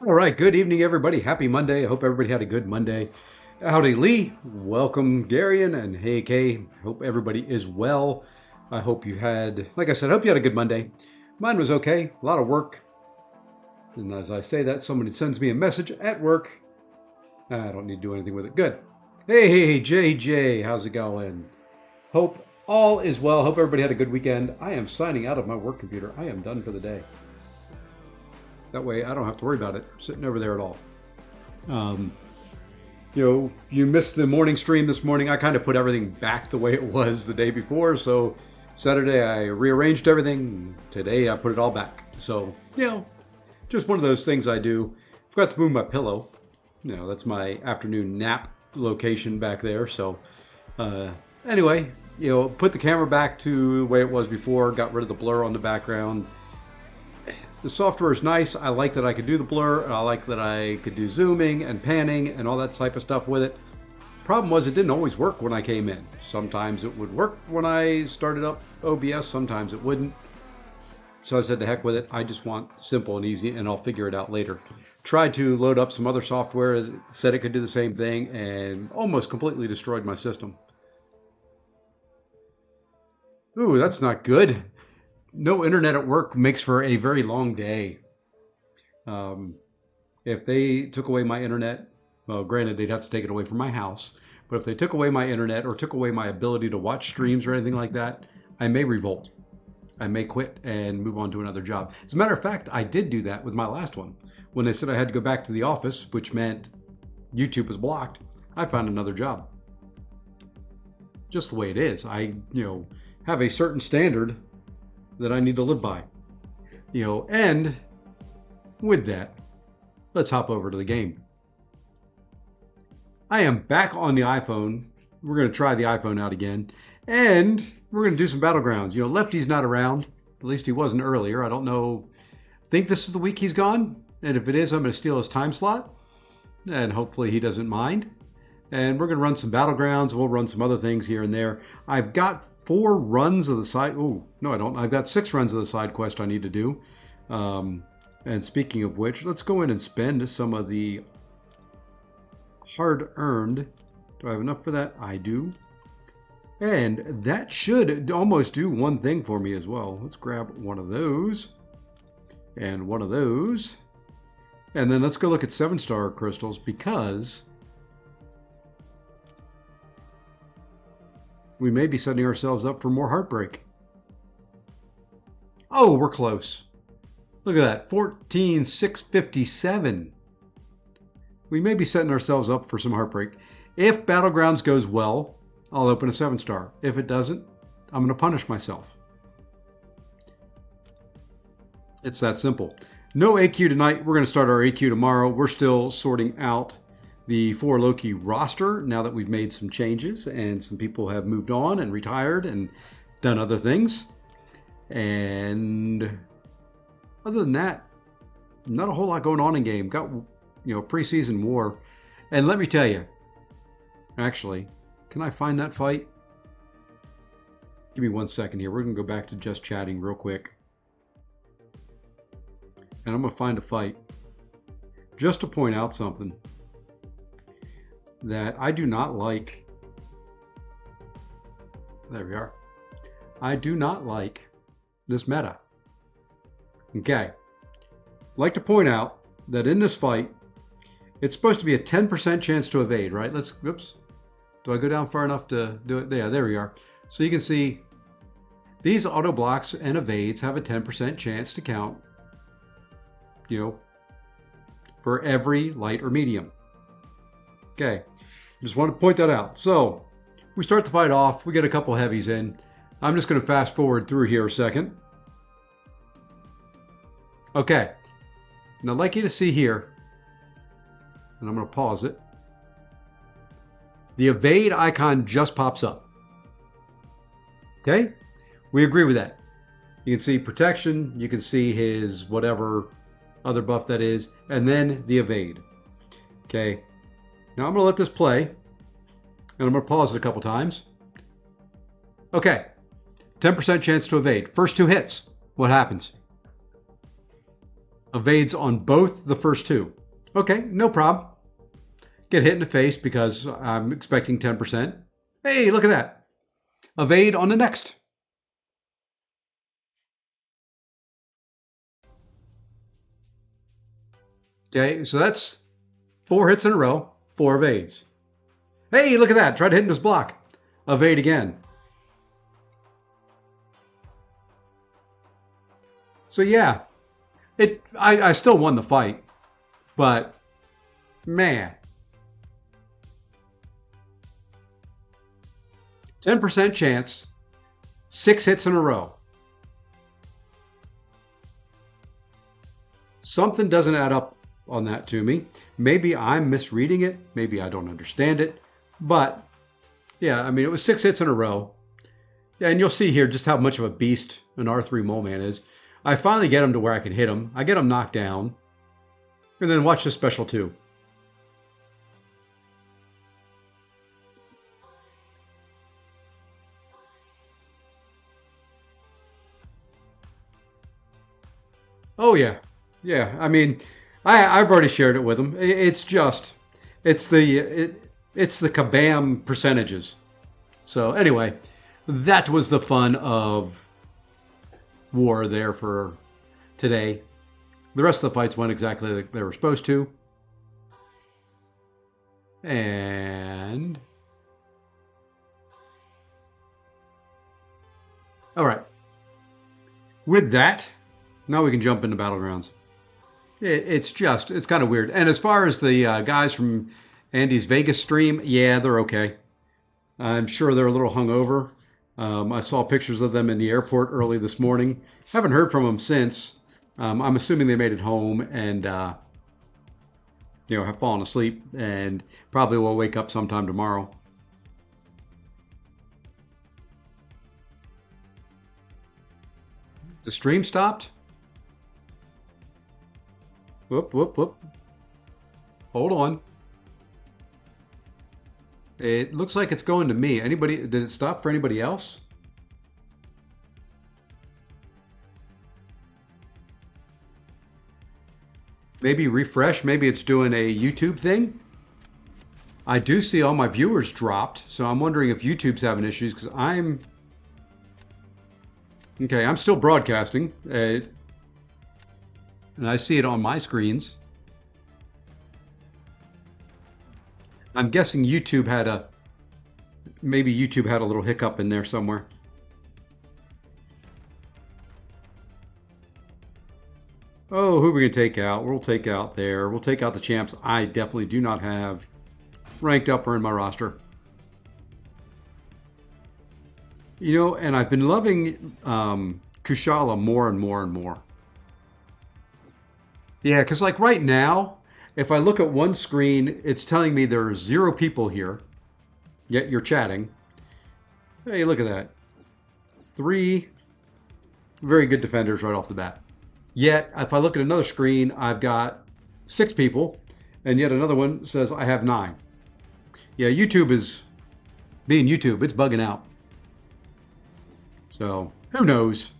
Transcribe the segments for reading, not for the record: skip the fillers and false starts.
All right, good evening, everybody. Happy Monday. I hope everybody had a good Monday. Howdy, Lee. Welcome, Garion, and hey, Kay. Hope everybody is well. I hope you had, like I said, I hope you had a good Monday. Mine was okay. A lot of work. And as I say that, somebody sends me a message at work. I don't need to do anything with it. Good. Hey, JJ, how's it going? Hope all is well. Hope everybody had a good weekend. I am signing out of my work computer. I am done for the day. That way I don't have to worry about it sitting over there at all. Um, you missed the morning stream this morning. I kind of put everything back the way it was the day before. So Saturday I rearranged everything. Today I put it all back. So, just one of those things I do. Forgot to move my pillow. That's my afternoon nap location back there. So, anyway, put the camera back to the way it was before. Got rid of the blur on the background. The software is nice. I like that I could do the blur. I like that I could do zooming and panning and all that type of stuff with it. Problem was it didn't always work when I came in. Sometimes it would work when I started up OBS. Sometimes it wouldn't. So I said, to heck with it. I just want simple and easy, and I'll figure it out later. Tried to load up some other software that said it could do the same thing and almost completely destroyed my system. Ooh, that's not good. No internet at work makes for a very long day. If they took away my internet, well, granted, they'd have to take it away from my house. But if they took away my internet or took away my ability to watch streams or anything like that, I may revolt. I may quit and move on to another job. As a matter of fact, I did do that with my last one. When they said I had to go back to the office, which meant YouTube was blocked, I found another job. Just the way it is. I, have a certain standard that I need to live by. And with that, let's hop over to the game. I am back on the iPhone. We're going to try the iPhone out again. And we're going to do some Battlegrounds. Lefty's not around. At least he wasn't earlier. I don't know. I think this is the week he's gone. And if it is, I'm going to steal his time slot. And hopefully he doesn't mind. And we're going to run some Battlegrounds. We'll run some other things here and there. I've got 4 runs of the side. Oh, no, I don't. I've got 6 runs of the side quest I need to do. And speaking of which, let's go in and spend some of the hard-earned. Do I have enough for that? I do. And that should almost do one thing for me as well. Let's grab one of those. And one of those. And then let's go look at 7-star crystals because we may be setting ourselves up for more heartbreak. Oh, we're close. Look at that, 14,657. We may be setting ourselves up for some heartbreak. If Battlegrounds goes well, I'll open a 7-star. If it doesn't, I'm going to punish myself. It's that simple. No AQ tonight. We're going to start our AQ tomorrow. We're still sorting out the 4 Loki roster now that we've made some changes and some people have moved on and retired and done other things. And other than that, not a whole lot going on in game. Got, preseason war. And let me tell you, actually, can I find that fight? Give me 1 second here. We're going to go back to just chatting real quick. And I'm going to find a fight just to point out something that I do not like. There we are. I do not like this meta. Okay. I'd like to point out that in this fight, it's supposed to be a 10% chance to evade, right? Oops. Do I go down far enough to do it? Yeah, there we are. So you can see these auto blocks and evades have a 10% chance to count, for every light or medium. Okay, just want to point that out. So we start the fight off. We get a couple heavies in. I'm just going to fast forward through here a second. Okay, and I'd like you to see here, and I'm going to pause it. The evade icon just pops up. Okay, we agree with that. You can see protection. You can see his whatever other buff that is, and then the evade. Okay. Now I'm going to let this play, and I'm going to pause it a couple times. Okay, 10% chance to evade. First 2 hits, what happens? Evades on both the first two. Okay, no problem. Get hit in the face because I'm expecting 10%. Hey, look at that. Evade on the next. Okay, so that's 4 hits in a row, 4 evades. Hey, look at that. Tried to hit his block. Evade again. So yeah, I still won the fight, but man, 10% chance, 6 hits in a row. Something doesn't add up on that to me. Maybe I'm misreading it. Maybe I don't understand it. But yeah, I mean, it was 6 hits in a row. Yeah, and you'll see here just how much of a beast an R3 Mole Man is. I finally get him to where I can hit him. I get him knocked down. And then watch the special 2. Oh yeah. Yeah, I mean, I've already shared it with him. It's just it's the kabam percentages. So anyway, that was the fun of war there for today. The rest of the fights went exactly like they were supposed to. And all right. With that, now we can jump into Battlegrounds. It's kind of weird. And as far as the guys from Andy's Vegas stream, yeah, they're okay. I'm sure they're a little hungover. I saw pictures of them in the airport early this morning. Haven't heard from them since. I'm assuming they made it home and have fallen asleep and probably will wake up sometime tomorrow. The stream stopped? Whoop, whoop, whoop. Hold on. It looks like it's going to me. Did it stop for anybody else? Maybe refresh. Maybe it's doing a YouTube thing. I do see all my viewers dropped, so I'm wondering if YouTube's having issues because I'm still broadcasting, and I see it on my screens. I'm guessing YouTube had a little hiccup in there somewhere. Oh, who are we going to take out? We'll take out there. We'll take out the champs I definitely do not have ranked up or in my roster. And I've been loving Kushala more and more and more. Yeah, because like right now, if I look at one screen, it's telling me there are 0 people here, yet you're chatting. Hey, look at that. 3 very good defenders right off the bat. Yet, if I look at another screen, I've got 6 people, and yet another one says I have 9. Yeah, YouTube is being YouTube. It's bugging out. So, who knows?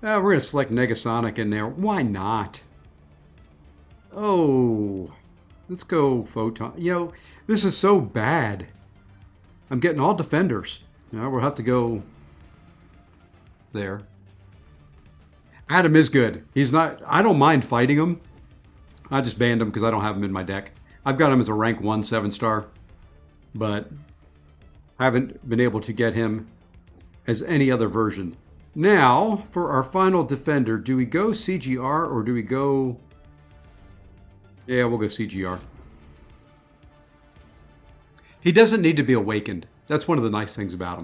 We're going to select Negasonic in there. Why not? Oh, let's go Photon. This is so bad. I'm getting all defenders. We'll have to go there. Adam is good. He's not. I don't mind fighting him. I just banned him because I don't have him in my deck. I've got him as a rank 1 7-star, but haven't been able to get him as any other version. Now, for our final defender, do we go CGR or do we go... Yeah, we'll go CGR. He doesn't need to be awakened. That's one of the nice things about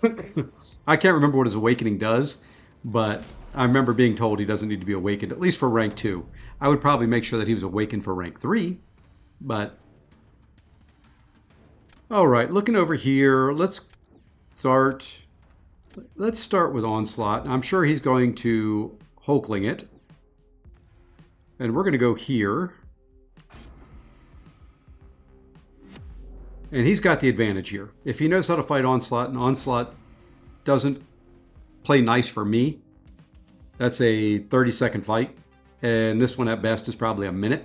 him. I can't remember what his awakening does, but I remember being told he doesn't need to be awakened, at least for rank 2. I would probably make sure that he was awakened for rank 3, but... Alright, looking over here, let's start with Onslaught. I'm sure he's going to Hulkling it. And we're going to go here. And he's got the advantage here. If he knows how to fight Onslaught, and Onslaught doesn't play nice for me, That's a 30-second fight. And this one at best is probably a minute.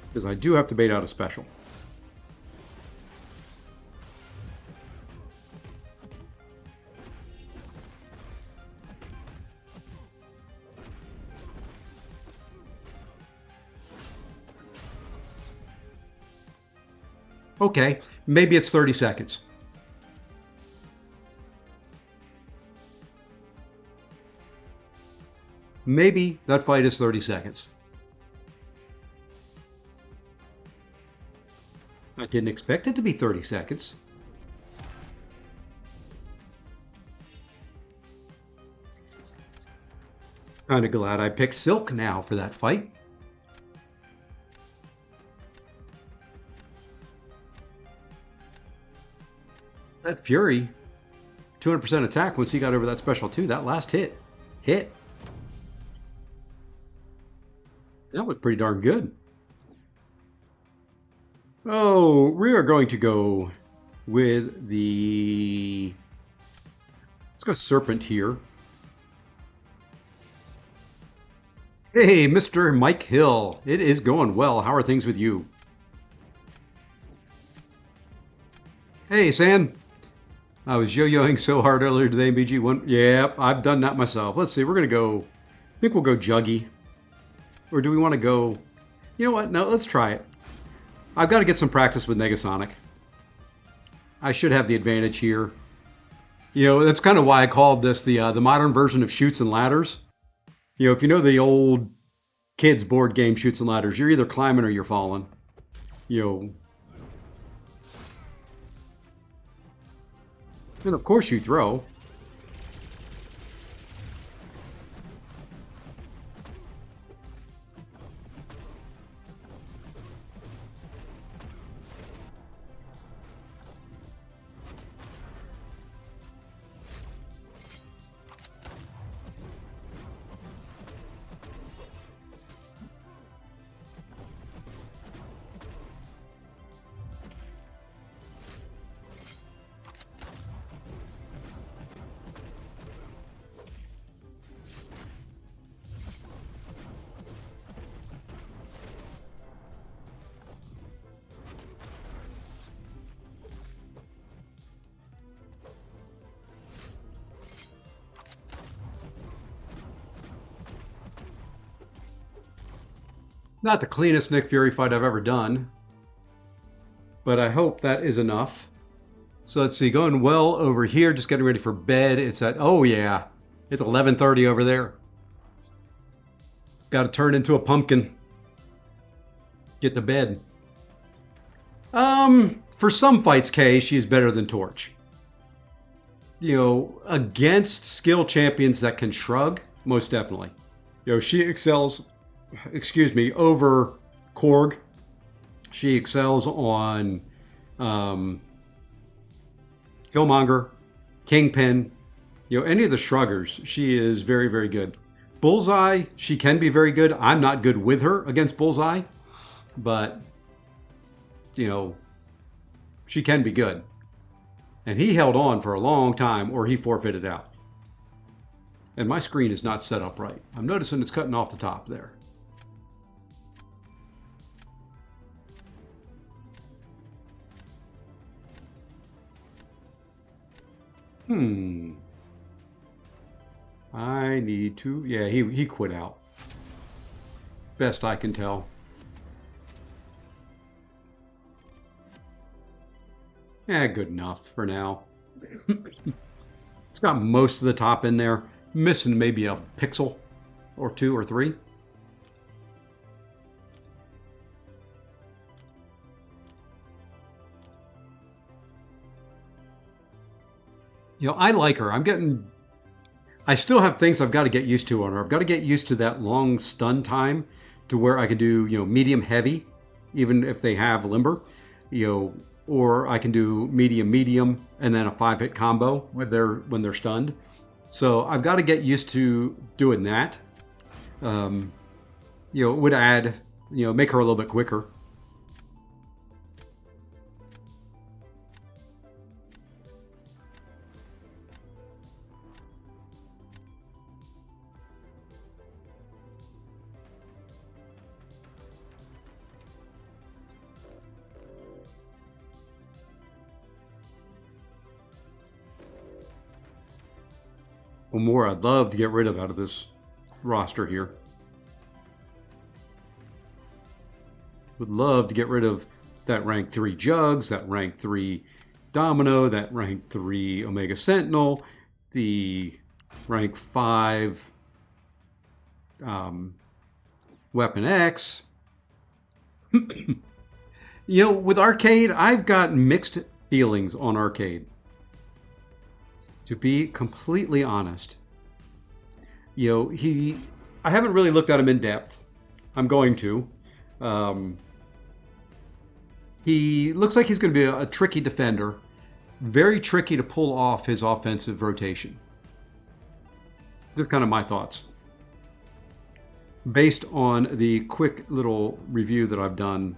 Because I do have to bait out a special. Okay, maybe it's 30 seconds. Maybe that fight is 30 seconds. I didn't expect it to be 30 seconds. Kind of glad I picked Silk now for that fight. That Fury, 200% attack once he got over that special too. That last hit. That was pretty darn good. Oh, we are going to go with the... Let's go Serpent here. Hey, Mr. Mike Hill. It is going well. How are things with you? Hey, San. I was yo-yoing so hard earlier today, BG1. Yeah, I've done that myself. Let's see. We're going to go... I think we'll go Juggy. Or do we want to go... You know what? No, let's try it. I've got to get some practice with Negasonic. I should have the advantage here. You know, that's kind of why I called this the modern version of Chutes and Ladders. You know, if you know the old kids board game Chutes and Ladders, you're either climbing or you're falling. You know. And of course you throw. Not the cleanest Nick Fury fight I've ever done, but I hope that is enough. So let's see, going well over here, just getting ready for bed. It's at, oh yeah, it's 11:30 over there. Got to turn into a pumpkin. Get to bed. For some fights, Kay, she's better than Torch. You know, against skill champions that can shrug, most definitely. You know, she excels, excuse me, over Korg. She excels on Killmonger, Kingpin, you know, any of the shruggers. She is very, very good. Bullseye, she can be very good. I'm not good with her against Bullseye, but, you know, she can be good. And he held on for a long time or he forfeited out. And my screen is not set up right. I'm noticing it's cutting off the top there. I need to... Yeah, he quit out. Best I can tell. Yeah, good enough for now. It's got most of the top in there. Missing maybe a pixel or two or three. You know, I like her. I still have things I've got to get used to on her. I've got to get used to that long stun time to where I can do, you know, medium heavy, even if they have limber, you know, or I can do medium medium and then a 5-hit combo when they're stunned. So I've got to get used to doing that. You know, it would add, you know, make her a little bit quicker. One more I'd love to get rid of out of this roster here. Would love to get rid of that rank 3 Jugs, that rank 3 Domino, that rank 3 Omega Sentinel, the rank 5 Weapon X. You know, with Arcade, I've got mixed feelings on Arcade. To be completely honest. You know, I haven't really looked at him in depth. I'm going to. He looks like he's going to be a tricky defender. Very tricky to pull off his offensive rotation. Just kind of my thoughts. Based on the quick little review that I've done.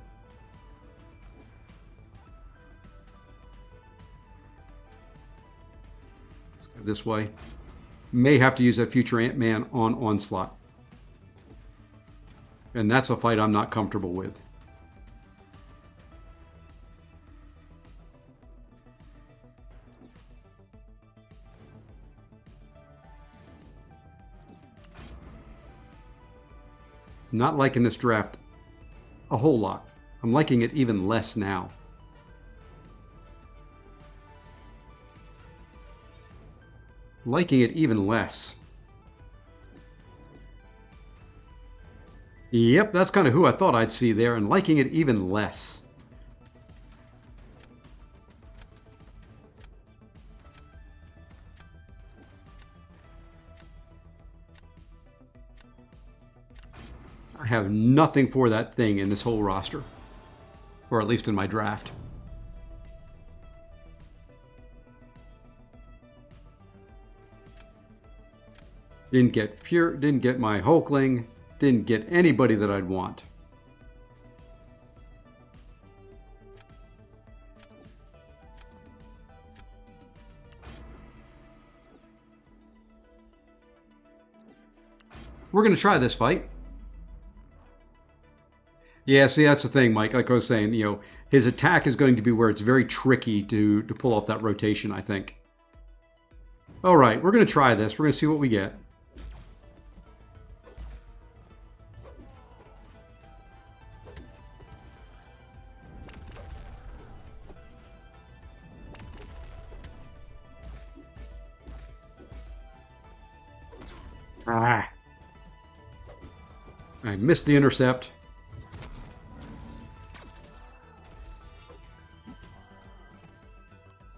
Let's go this way. May have to use that future Ant-Man on Onslaught. And that's a fight I'm not comfortable with. Not liking this draft a whole lot. I'm liking it even less now. Liking it even less. Yep, that's kind of who I thought I'd see there, and liking it even less. I have nothing for that thing in this whole roster. Or at least in my draft. Didn't get my Hulkling. Didn't get anybody that I'd want. We're going to try this fight. Yeah, see, that's the thing, Mike. Like I was saying, you know, his attack is going to be where it's very tricky to pull off that rotation, I think. All right, we're going to try this. We're going to see what we get. Ah. I missed the intercept.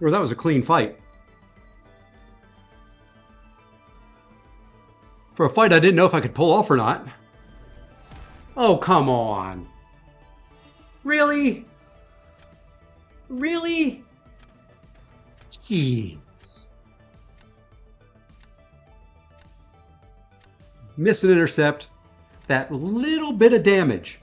Or that was a clean fight. For a fight I didn't know if I could pull off or not. Oh, come on. Really? Really? Jeez. Missed an intercept. That little bit of damage.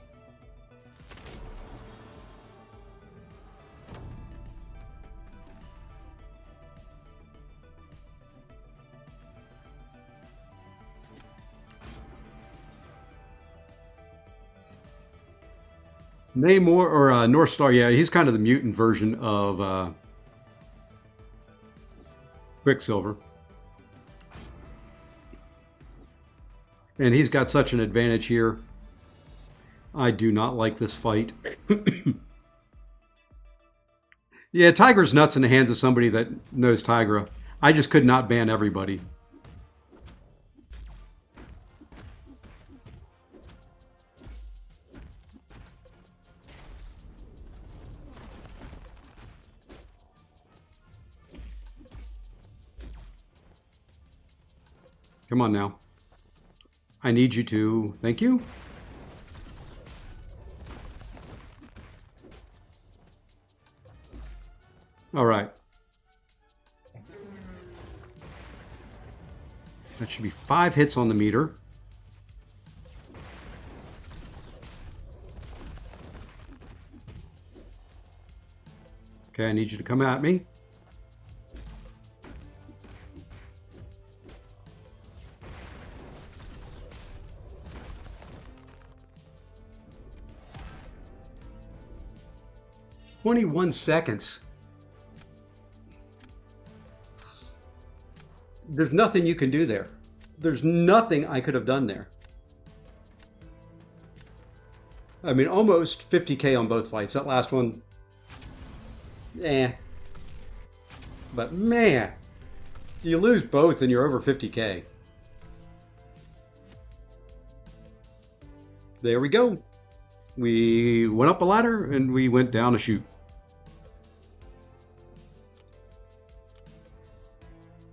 Namor or North Star, yeah, he's kind of the mutant version of Quicksilver. And he's got such an advantage here. I do not like this fight. Yeah, Tiger's nuts in the hands of somebody that knows Tigra. I just could not ban everybody. Come on now. I need you to... Thank you. All right. That should be 5 hits on the meter. Okay, I need you to come at me. ...21 seconds. There's nothing you can do there. There's nothing I could have done there. I mean, almost 50k on both fights. That last one, eh. But man, you lose both and you're over 50k. There we go. We went up a ladder and we went down a chute.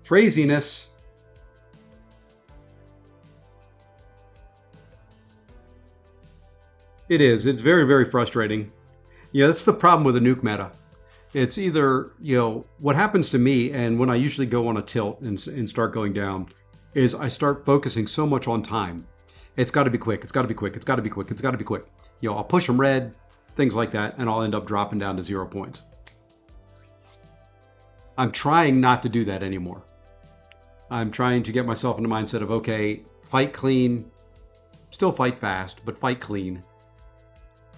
Craziness. It is. It's very, very frustrating. Yeah, that's the problem with the nuke meta. It's either, what happens to me, and when I usually go on a tilt and start going down, is I start focusing so much on time. It's got to be quick. It's got to be quick. It's got to be quick. It's got to be quick. I'll push them red, things like that, and I'll end up dropping down to 0 points. I'm trying not to do that anymore. I'm trying to get myself in the mindset of, okay, fight clean, still fight fast, but fight clean.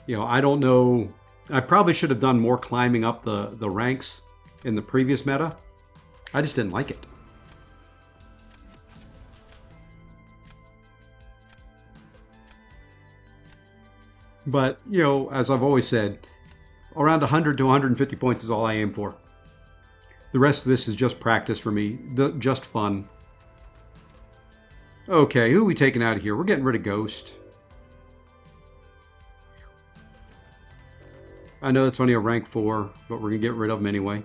I don't know. I probably should have done more climbing up the ranks in the previous meta. I just didn't like it. But, as I've always said, around 100 to 150 points is all I aim for. The rest of this is just practice for me, just fun. Okay, who are we taking out of here? We're getting rid of Ghost. I know it's only a rank 4, but we're going to get rid of him anyway.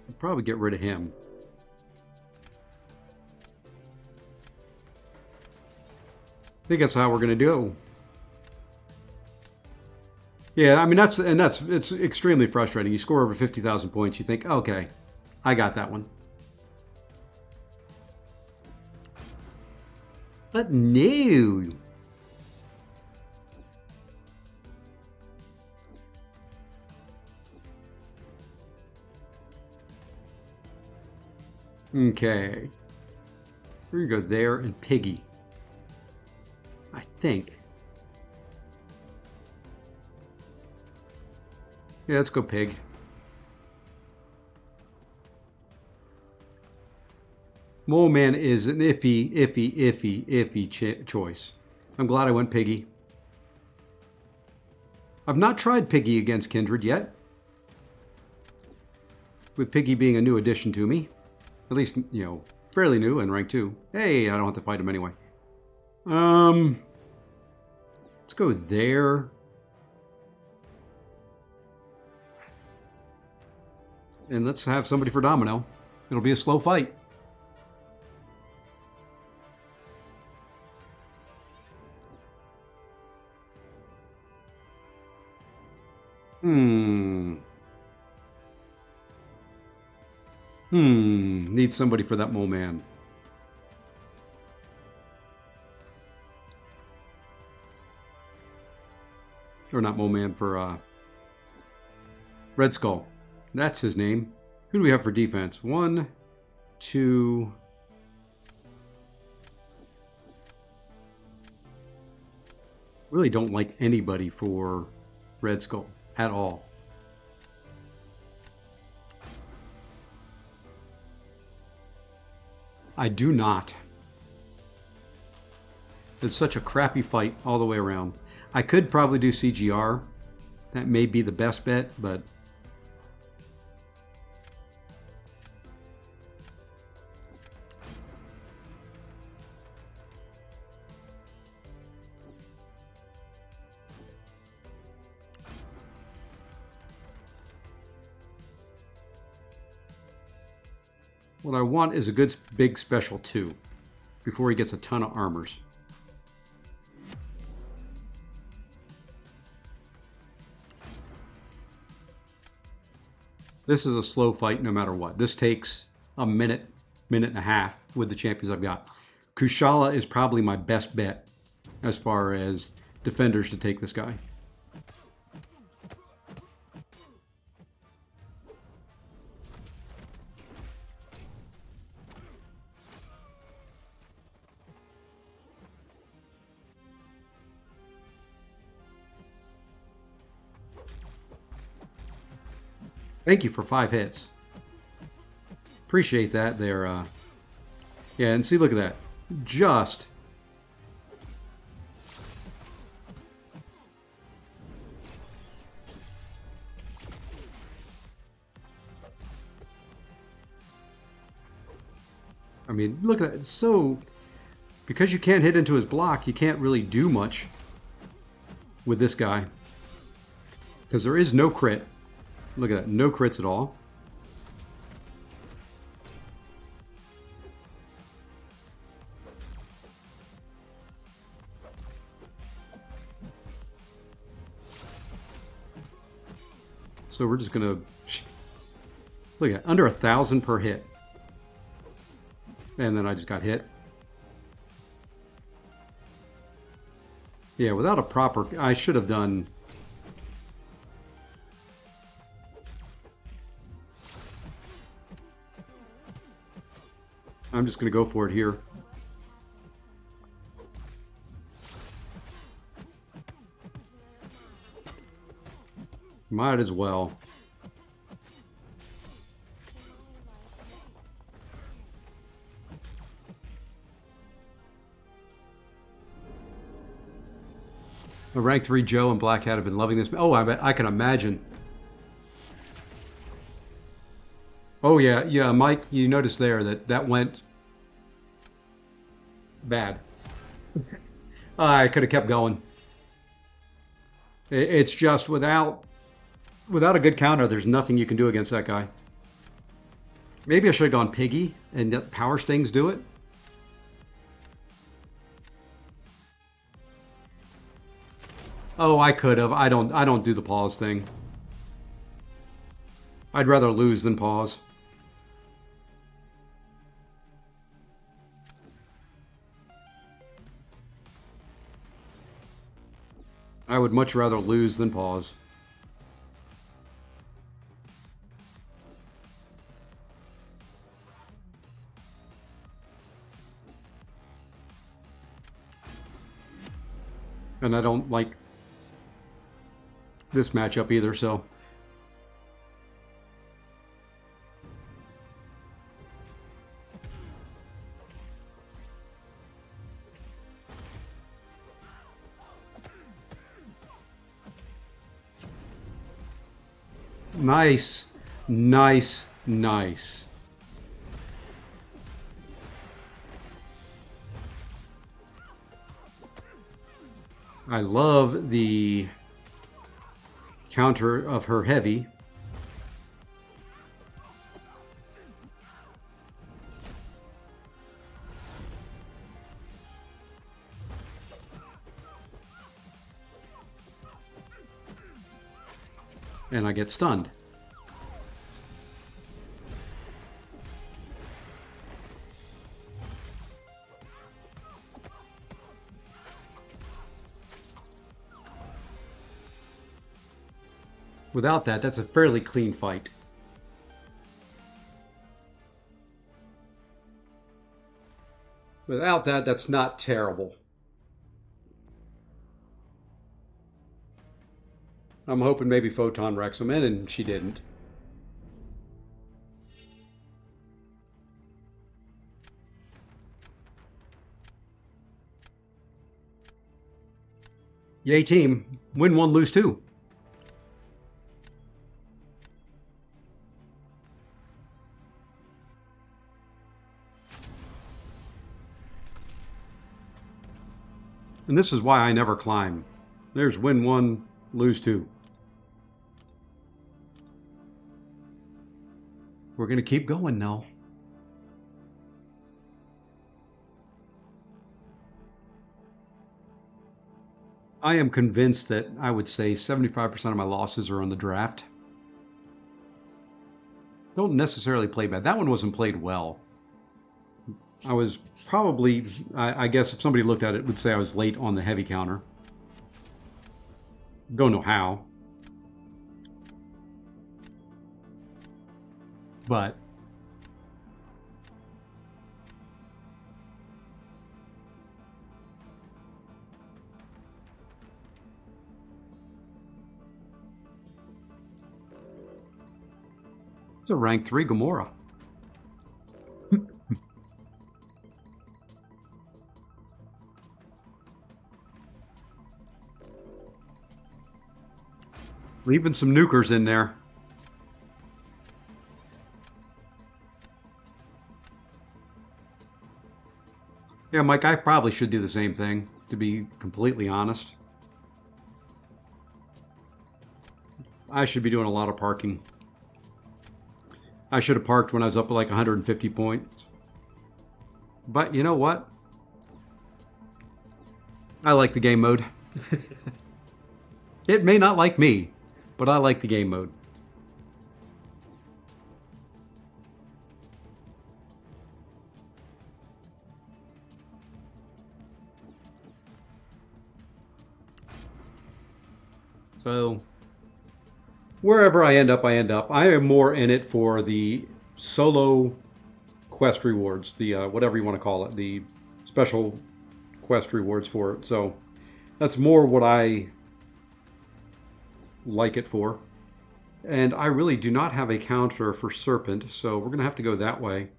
We'll probably get rid of him. I think that's how we're going to do. Yeah, I mean, it's extremely frustrating. You score over 50,000 points, you think, okay, I got that one. But no. Okay. We're going to go there and Piggy. I think. Yeah, let's go Pig. Mole Man is an iffy choice. I'm glad I went Piggy. I've not tried Piggy against Kindred yet. With Piggy being a new addition to me. At least, fairly new in rank 2. Hey, I don't have to fight him anyway. Let's go there. And let's have somebody for Domino. It'll be a slow fight. Need somebody for that Mole Man. Or not Mole Man, for Red Skull. That's his name. Who do we have for defense? 1, 2... Really don't like anybody for Red Skull at all. I do not. It's such a crappy fight all the way around. I could probably do CGR. That may be the best bet, but... What I want is a good big special 2 before he gets a ton of armors. This is a slow fight no matter what. This takes a minute, minute and a half with the champions I've got. Kushala is probably my best bet as far as defenders to take this guy. Thank you for 5 hits. Appreciate that there. Yeah, and see, look at that. Just. I mean, look at that. So, because you can't hit into his block, you can't really do much with this guy. Because there is no crit. Look at that. No crits at all. So we're just going to... Look at that. Under 1,000 per hit. And then I just got hit. Yeah, without a proper... I should have done... I'm just going to go for it here. Might as well. A rank 3 Joe and Black Hat have been loving this. Oh, I can imagine. Oh, yeah, yeah, Mike, you noticed there that went bad. I could have kept going. It's just without a good counter, there's nothing you can do against that guy. Maybe I should have gone Piggy and let Power Stings do it. Oh, I could have. I don't do the pause thing. I'd rather lose than pause. I would much rather lose than pause. And I don't like this matchup either, so... Nice, nice, nice. I love the counter of her heavy. And I get stunned. Without that, that's a fairly clean fight. Without that, that's not terrible. I'm hoping maybe Photon wrecks him in, and she didn't. Yay team. Win 1, lose 2. And this is why I never climb. There's win 1, lose 2. We're going to keep going now. I am convinced that I would say 75% of my losses are on the draft. Don't necessarily play bad. That one wasn't played well. I was probably, I guess if somebody looked at it, would say I was late on the heavy counter. Don't know how. But It's a rank 3 Gamora. Leaving some nukers in there. Yeah, Mike, I probably should do the same thing, to be completely honest. I should be doing a lot of parking. I should have parked when I was up at like 150 points. But you know what? I like the game mode. It may not like me, but I like the game mode. So, wherever I end up, I end up. I am more in it for the solo quest rewards, the whatever you want to call it, the special quest rewards for it. So, that's more what I like it for. And I really do not have a counter for Serpent, so we're going to have to go that way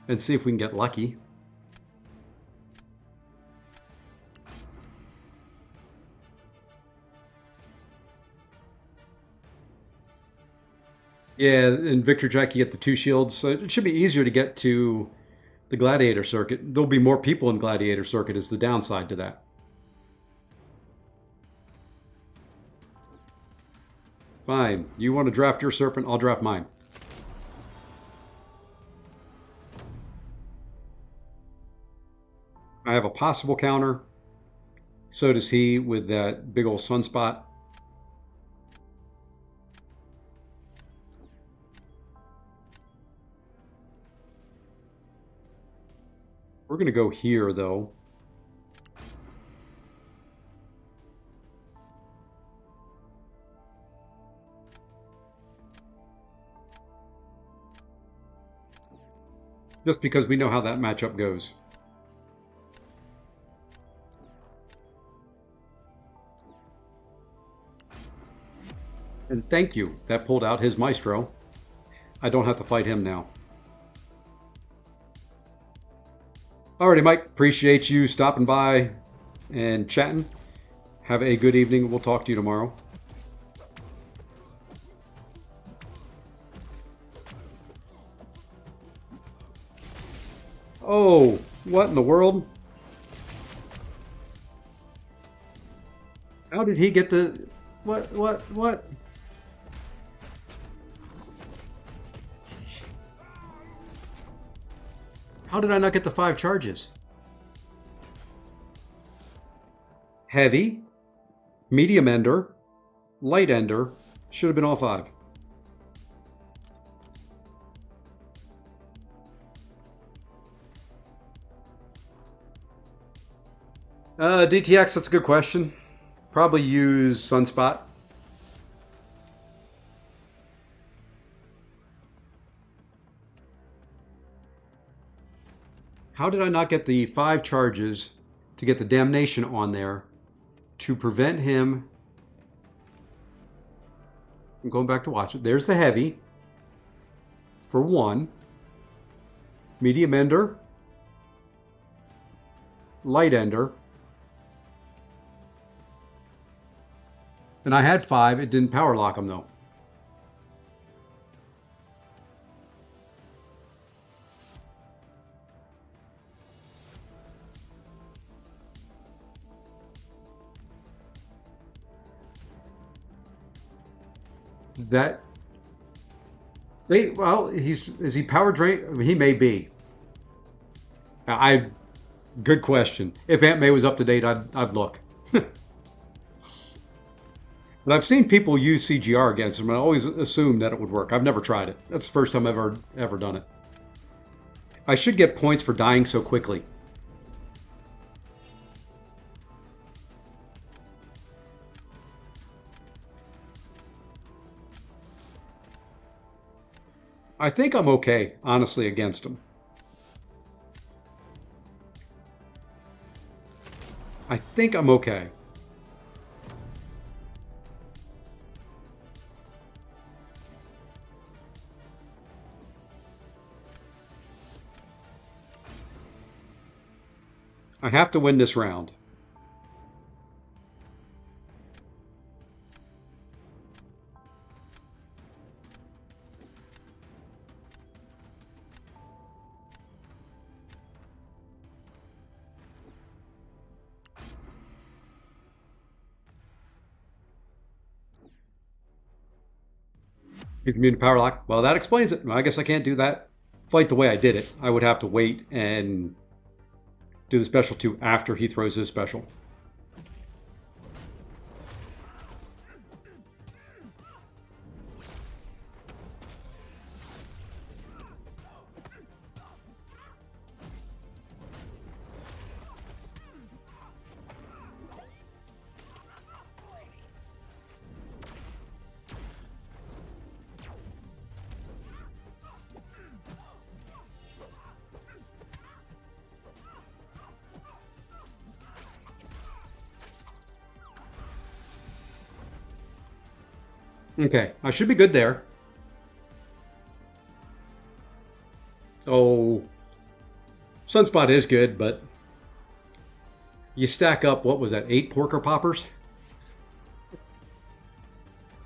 and see if we can get lucky. Yeah, in Victor Jack you get the 2 shields, so it should be easier to get to the Gladiator Circuit. There'll be more people in Gladiator Circuit is the downside to that. Fine. You want to draft your Serpent, I'll draft mine. I have a possible counter. So does he with that big old sunspot. We're going to go here, though. Just because we know how that matchup goes. And thank you. That pulled out his Maestro. I don't have to fight him now. Alrighty, Mike. Appreciate you stopping by and chatting. Have a good evening. We'll talk to you tomorrow. Oh, what in the world? How did he get to... What? How did I not get the 5 charges? Heavy, medium ender, light ender, should have been all 5. DTX, that's a good question. Probably use Sunspot. How did I not get the 5 charges to get the damnation on there to prevent him? I'm going back to watch it. There's the heavy for 1. Medium ender. Light ender. And I had 5. It didn't power lock him though. Well, is he power drain? I mean, he may be. Good question. If Aunt May was up to date, I'd look. But I've seen people use CGR against him, and I always assumed that it would work. I've never tried it. That's the first time I've ever done it. I should get points for dying so quickly. I think I'm okay, honestly, against him. I think I'm okay. I have to win this round. He's immune to power lock. Well, that explains it. I guess I can't do that fight the way I did it. I would have to wait and do the special 2 after he throws his special. Okay, I should be good there. Oh, Sunspot is good, but you stack up, what was that, 8 Porker Poppers?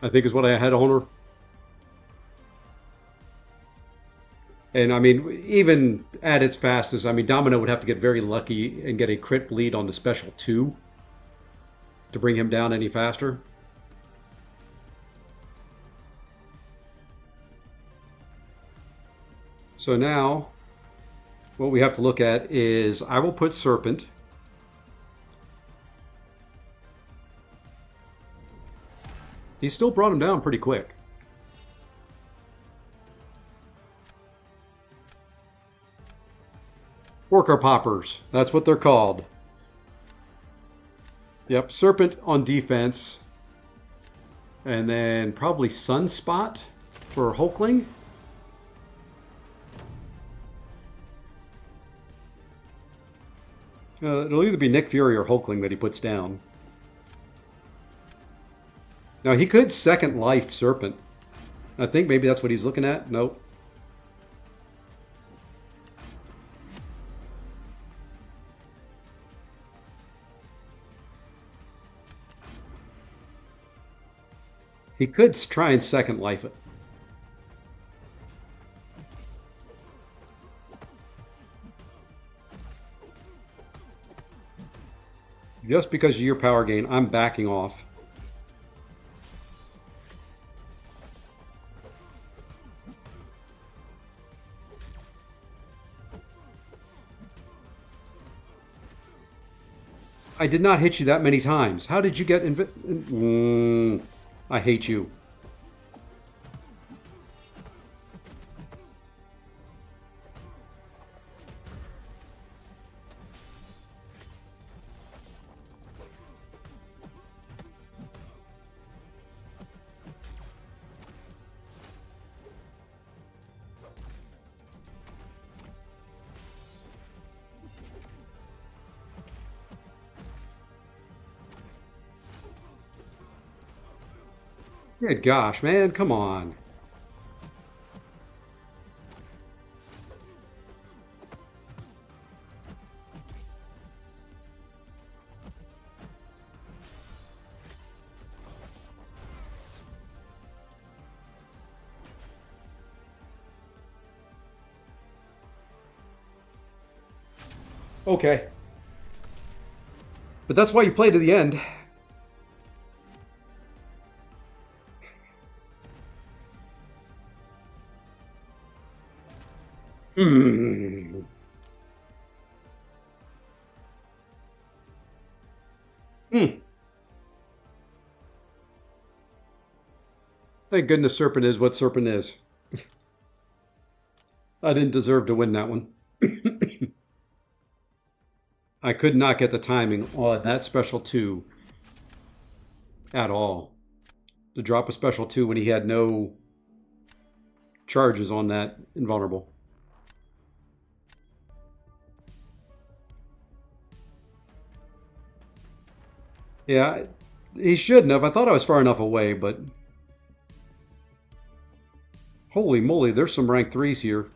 I think is what I had on her. And I mean, even at its fastest, I mean, Domino would have to get very lucky and get a crit bleed on the special 2 to bring him down any faster. So now, what we have to look at is I will put Serpent. He still brought him down pretty quick. Porker Poppers, that's what they're called. Yep, Serpent on defense. And then probably Sunspot for Hulkling. It'll either be Nick Fury or Hulkling that he puts down. Now, he could second life Serpent. I think maybe that's what he's looking at. Nope. He could try and second life it. Just because of your power gain, I'm backing off. I did not hit you that many times. How did you get I hate you. Good gosh, man, come on. Okay. But that's why you play to the end. Hmm. Thank goodness Serpent is what Serpent is. I didn't deserve to win that one. I could not get the timing on that special 2 at all. To drop a special 2 when he had no charges on that invulnerable. Yeah, he shouldn't have. I thought I was far enough away, but... Holy moly, there's some rank 3s here.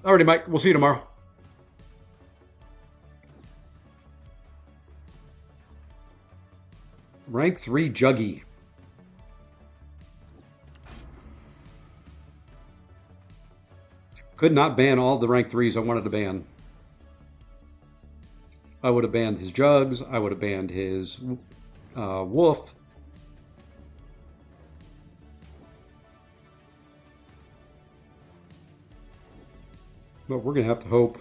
Alrighty, Mike. We'll see you tomorrow. Rank 3 Juggy. Could not ban all the rank 3s I wanted to ban. I would have banned his Jugs. I would have banned his Wolf. But we're going to have to hope.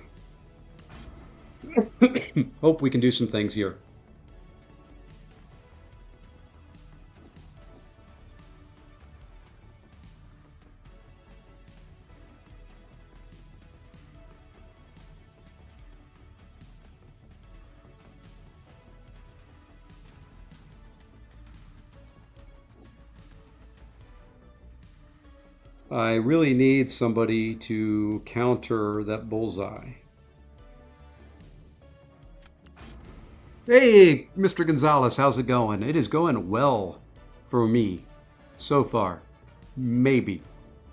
Hope we can do some things here. I really need somebody to counter that bullseye. Hey, Mr. Gonzalez, how's it going? It is going well for me so far. Maybe.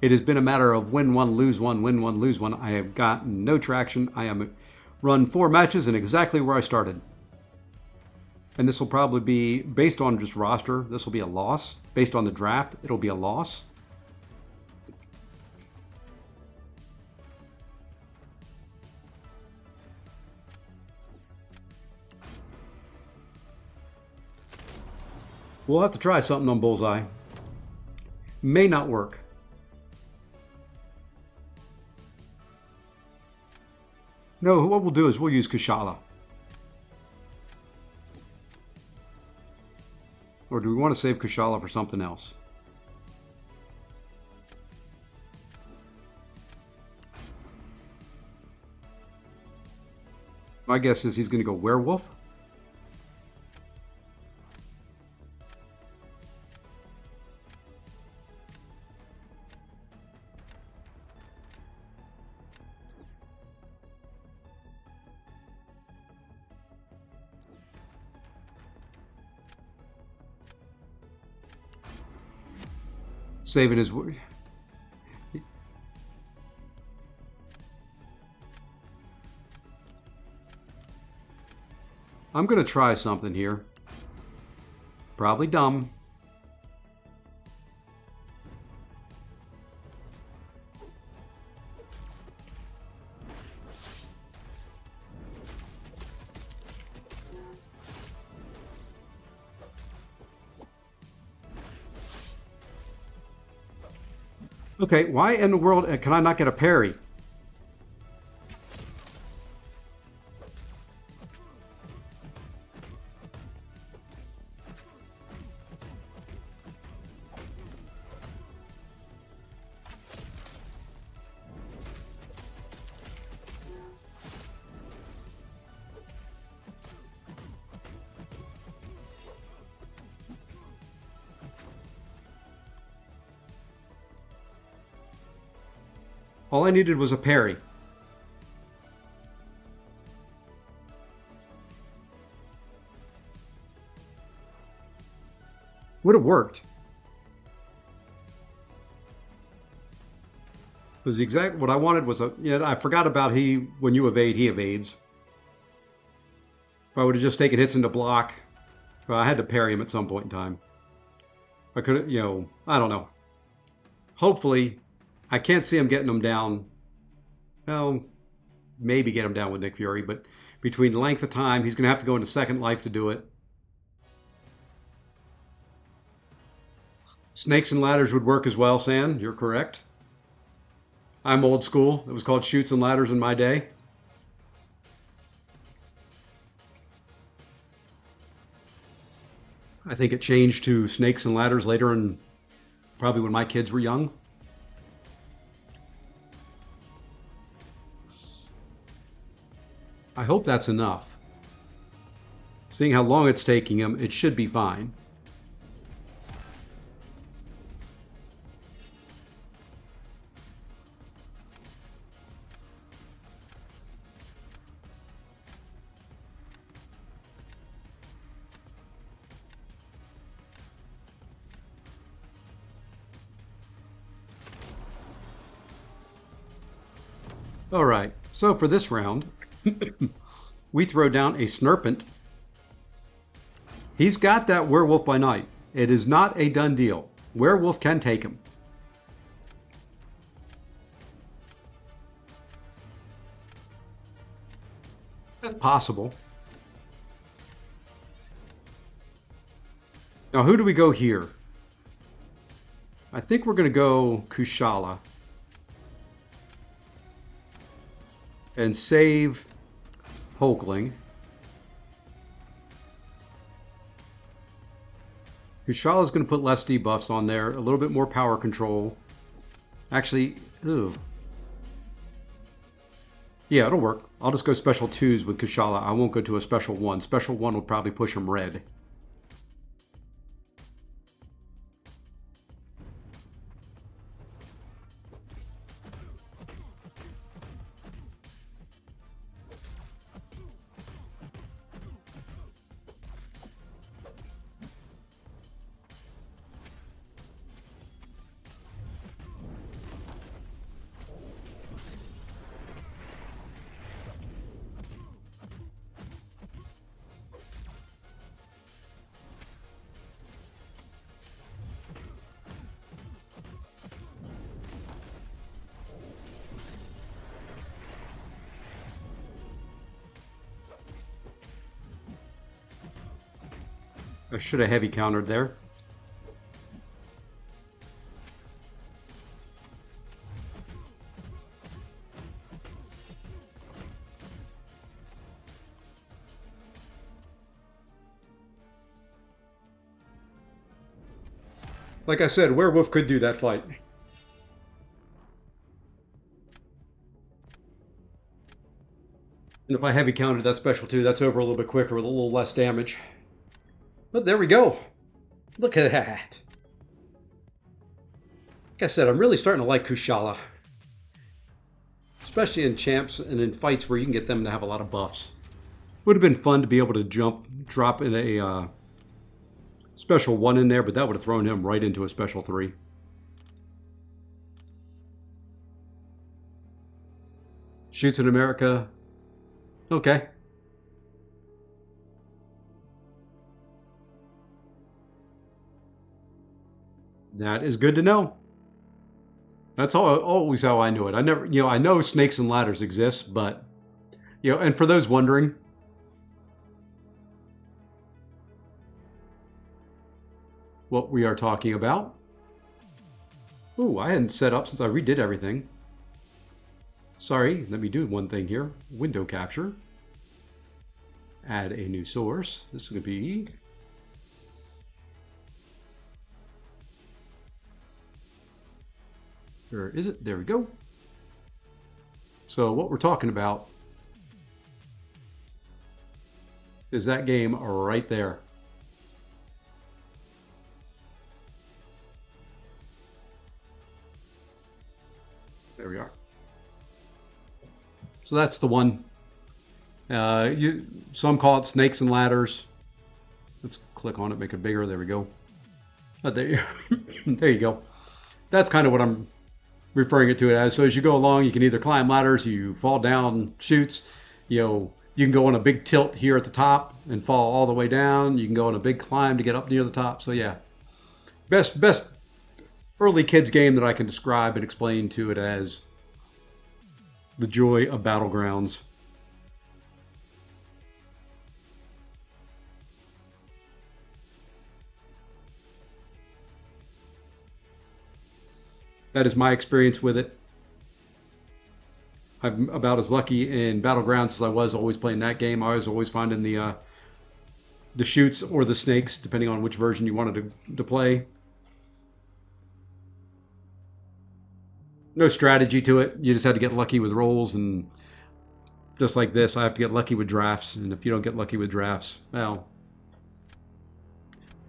It has been a matter of win one, lose one, win one, lose one. I have gotten no traction. I am run 4 matches and exactly where I started. And this will probably be, based on just roster, this will be a loss. Based on the draft, it'll be a loss. We'll have to try something on Bullseye. May not work. No, what we'll do is we'll use Kushala. Or do we want to save Kushala for something else? My guess is he's going to go Werewolf. Saving his... I'm going to try something here. Probably dumb. Okay, why in the world can I not get a parry? All I needed was a parry. Would have worked. Because the exact what I wanted was a. Yeah, I forgot about when you evade, he evades. If I would have just taken hits into block, well, I had to parry him at some point in time. I could, I don't know. Hopefully. I can't see him getting him down. Well, maybe get him down with Nick Fury, but between length of time, he's going to have to go into Second Life to do it. Snakes and Ladders would work as well, San. You're correct. I'm old school. It was called Chutes and Ladders in my day. I think it changed to Snakes and Ladders later in probably when my kids were young. I hope that's enough. Seeing how long it's taking him, it should be fine. All right, so for this round, we throw down a Snurpant. He's got that Werewolf by Night. It is not a done deal. Werewolf can take him. That's possible. Now, who do we go here? I think we're going to go Kushala. And save Hulkling. Kushala's going to put less debuffs on there, a little bit more power control. Actually, ooh. Yeah, it'll work. I'll just go special 2s with Kushala. I won't go to a special 1. Special 1 will probably push him red. I should have heavy countered there. Like I said, Werewolf could do that fight. And if I heavy countered that special 2, that's over a little bit quicker with a little less damage. But there we go. Look at that. Like I said, I'm really starting to like Kushala. Especially in champs and in fights where you can get them to have a lot of buffs. Would have been fun to be able to drop in a special 1 in there, but that would have thrown him right into a special 3. Chutes in America. Okay. That is good to know. That's always how I knew it. I never, I know Snakes and Ladders exist, but, and for those wondering, what we are talking about. Ooh, I hadn't set up since I redid everything. Sorry, let me do one thing here. Window capture. Add a new source. This is going to be... Where is it? There we go. So what we're talking about is that game right there. There we are. So that's the one. Some call it Snakes and Ladders. Let's click on it, make it bigger. There we go. There you go. That's kind of what I'm referring it to it as. So as you go along, you can either climb ladders, you fall down chutes, you can go on a big tilt here at the top and fall all the way down. You can go on a big climb to get up near the top. So yeah, best early kids game that I can describe and explain to it as the joy of Battlegrounds. That is my experience with it. I'm about as lucky in Battlegrounds as I was always playing that game. I was always finding the chutes or the snakes, depending on which version you wanted to play. No strategy to it. You just had to get lucky with rolls, and just like this, I have to get lucky with drafts. And if you don't get lucky with drafts, well,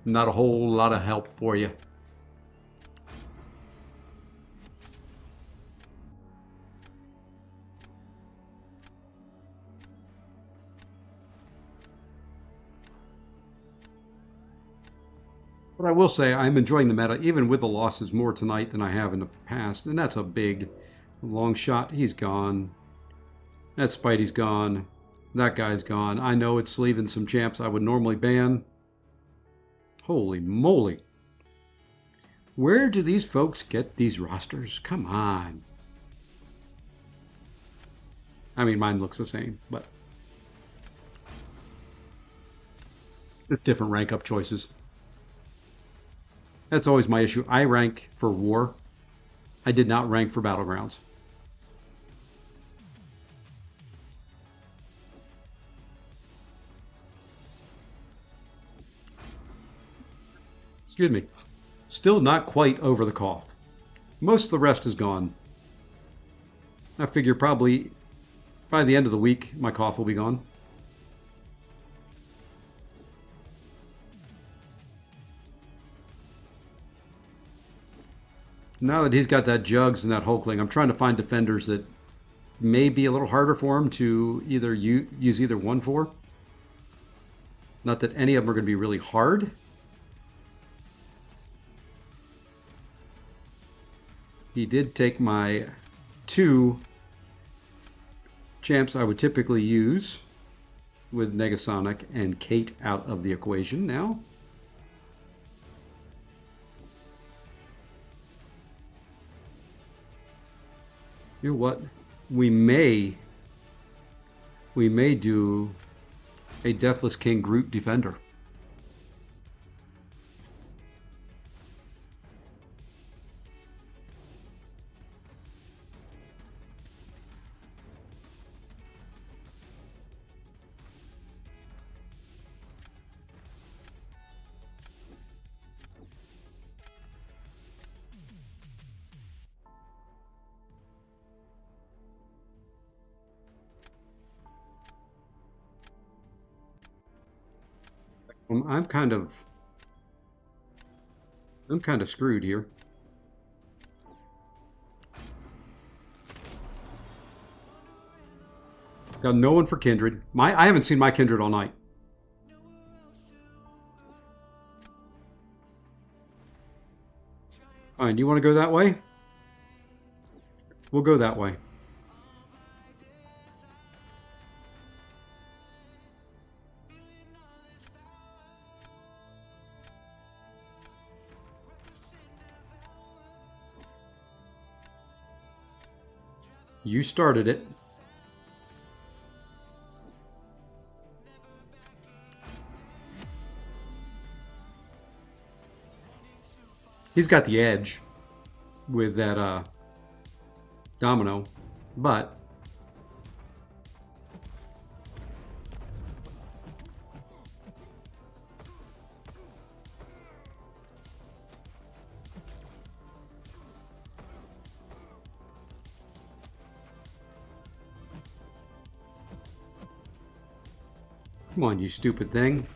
not a whole lot of help for you. But I will say I'm enjoying the meta, even with the losses, more tonight than I have in the past. And that's a big long shot. He's gone. That Spidey's gone. That guy's gone. I know it's leaving some champs I would normally ban. Holy moly. Where do these folks get these rosters? Come on. I mean, mine looks the same, but different rank up choices. That's always my issue. I rank for War. I did not rank for Battlegrounds. Excuse me. Still not quite over the cough. Most of the rest is gone. I figure probably by the end of the week, my cough will be gone. Now that he's got that Jugs and that Hulkling, I'm trying to find defenders that may be a little harder for him to either use either one for. Not that any of them are going to be really hard. He did take my 2 champs I would typically use with Negasonic and Kate out of the equation now. You know what? We may do a Deathless King Groot Defender. I'm kind of screwed here. Got no one for Kindred. I haven't seen my Kindred all night. Fine, you want to go that way? We'll go that way. You started it. He's got the edge with that domino, but come on, you stupid thing.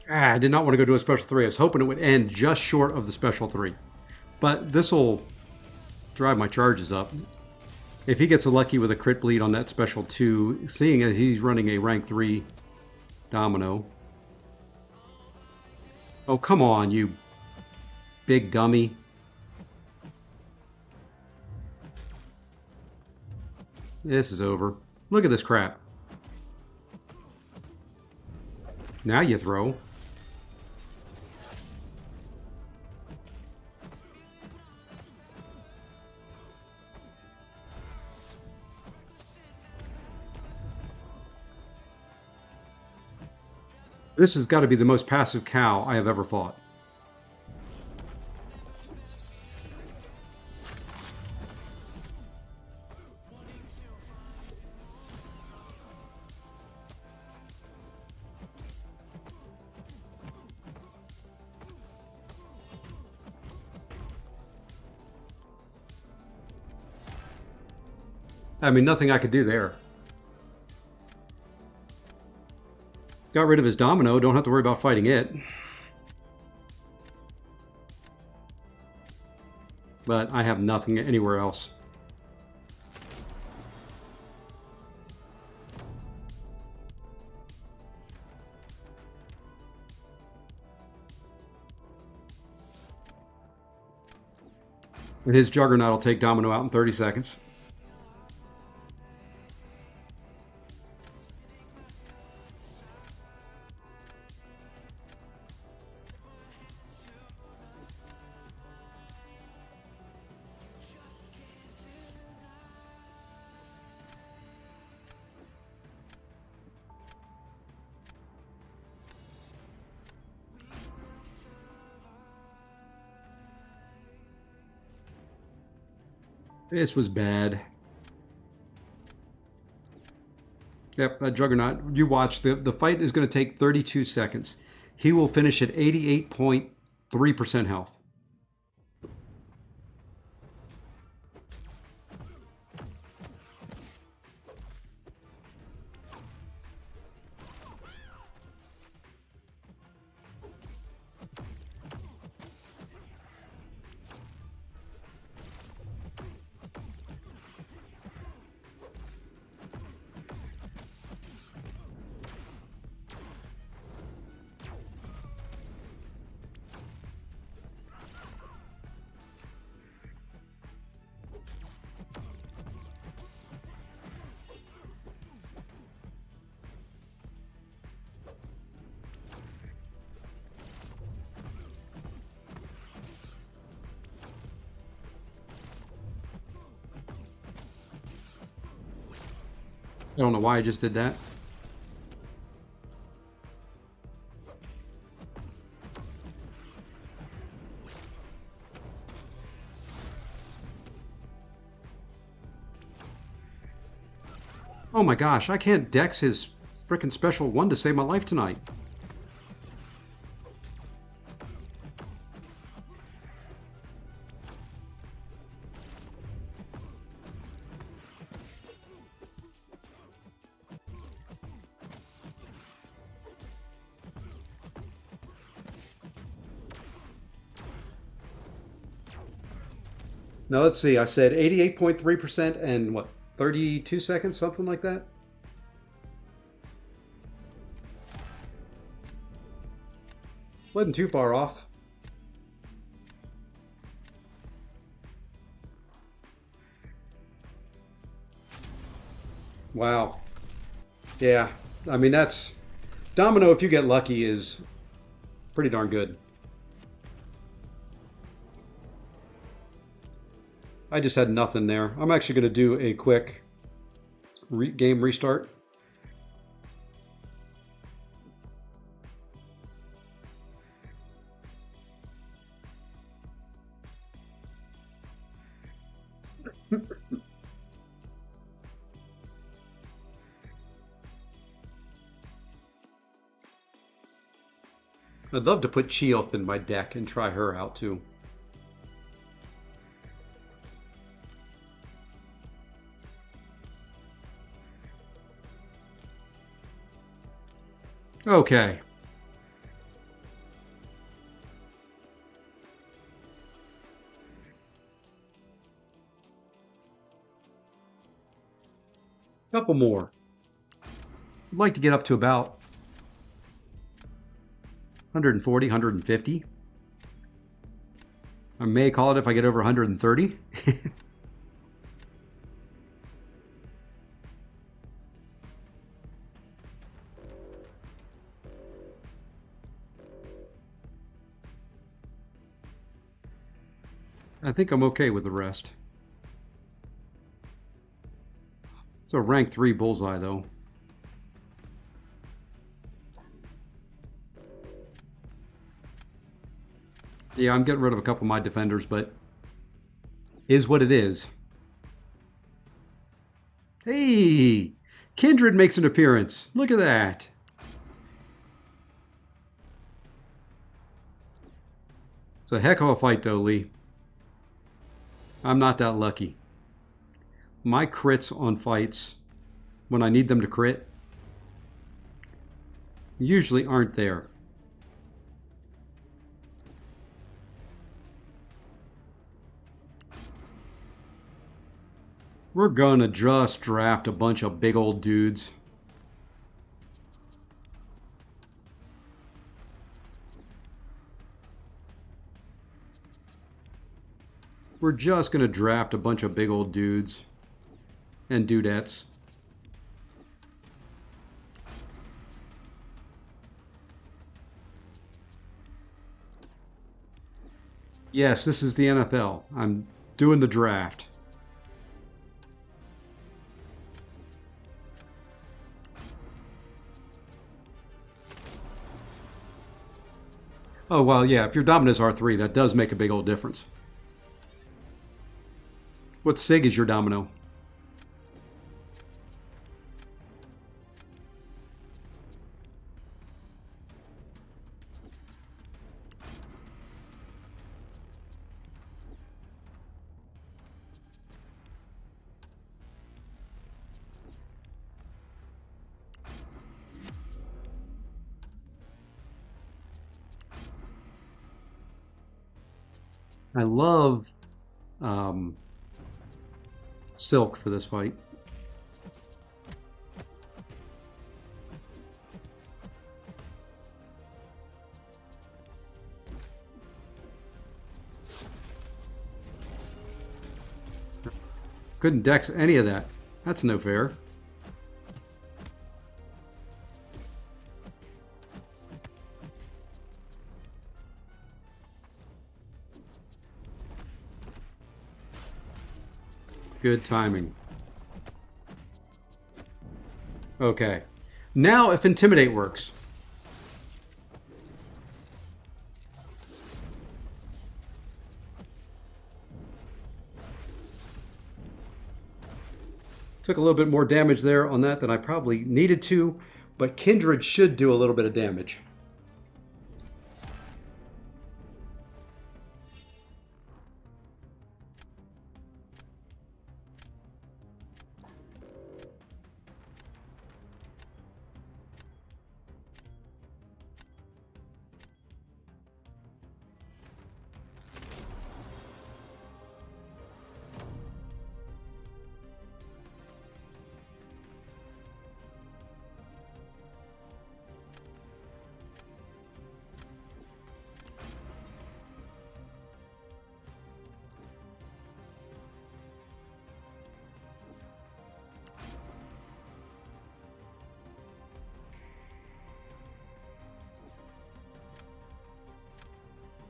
I did not want to go to a special 3. I was hoping it would end just short of the special 3. But this will drive my charges up. If he gets lucky with a crit bleed on that special 2, seeing as he's running a rank 3 domino. Oh, come on, you big dummy. This is over. Look at this crap. Now you throw. This has got to be the most passive cow I have ever fought. I mean, nothing I could do there. Got rid of his domino, don't have to worry about fighting it. But I have nothing anywhere else. And his Juggernaut will take Domino out in 30 seconds. This was bad. Yep, that Juggernaut. You watch. The fight is going to take 32 seconds. He will finish at 88.3% health. I don't know why I just did that. Oh my gosh, I can't dex his frickin' special one to save my life tonight. Now let's see, I said 88.3% and what, 32 seconds, something like that? Wasn't too far off. Wow. Yeah, I mean that's... Domino, if you get lucky, is pretty darn good. I just had nothing there. I'm actually going to do a quick game restart. I'd love to put Cheoth in my deck and try her out too. Okay. Couple more. I'd like to get up to about 140, 150. I may call it if I get over 130. I think I'm okay with the rest. It's a rank 3 bullseye though. Yeah, I'm getting rid of a couple of my defenders, but is what it is. Hey! Kindred makes an appearance. Look at that. It's a heck of a fight though, Lee. I'm not that lucky. My crits on fights, when I need them to crit, usually aren't there. We're gonna just draft a bunch of big old dudes. We're just going to draft a bunch of big old dudes and dudettes. Yes, this is the NFL. I'm doing the draft. Oh, well, yeah, if your dominant is R3, that does make a big old difference. What sig is your domino? I love silk for this fight. Couldn't dex any of that. That's no fair. Good timing. Okay. Now if Intimidate works. Took a little bit more damage there on that than I probably needed to, but Kindred should do a little bit of damage.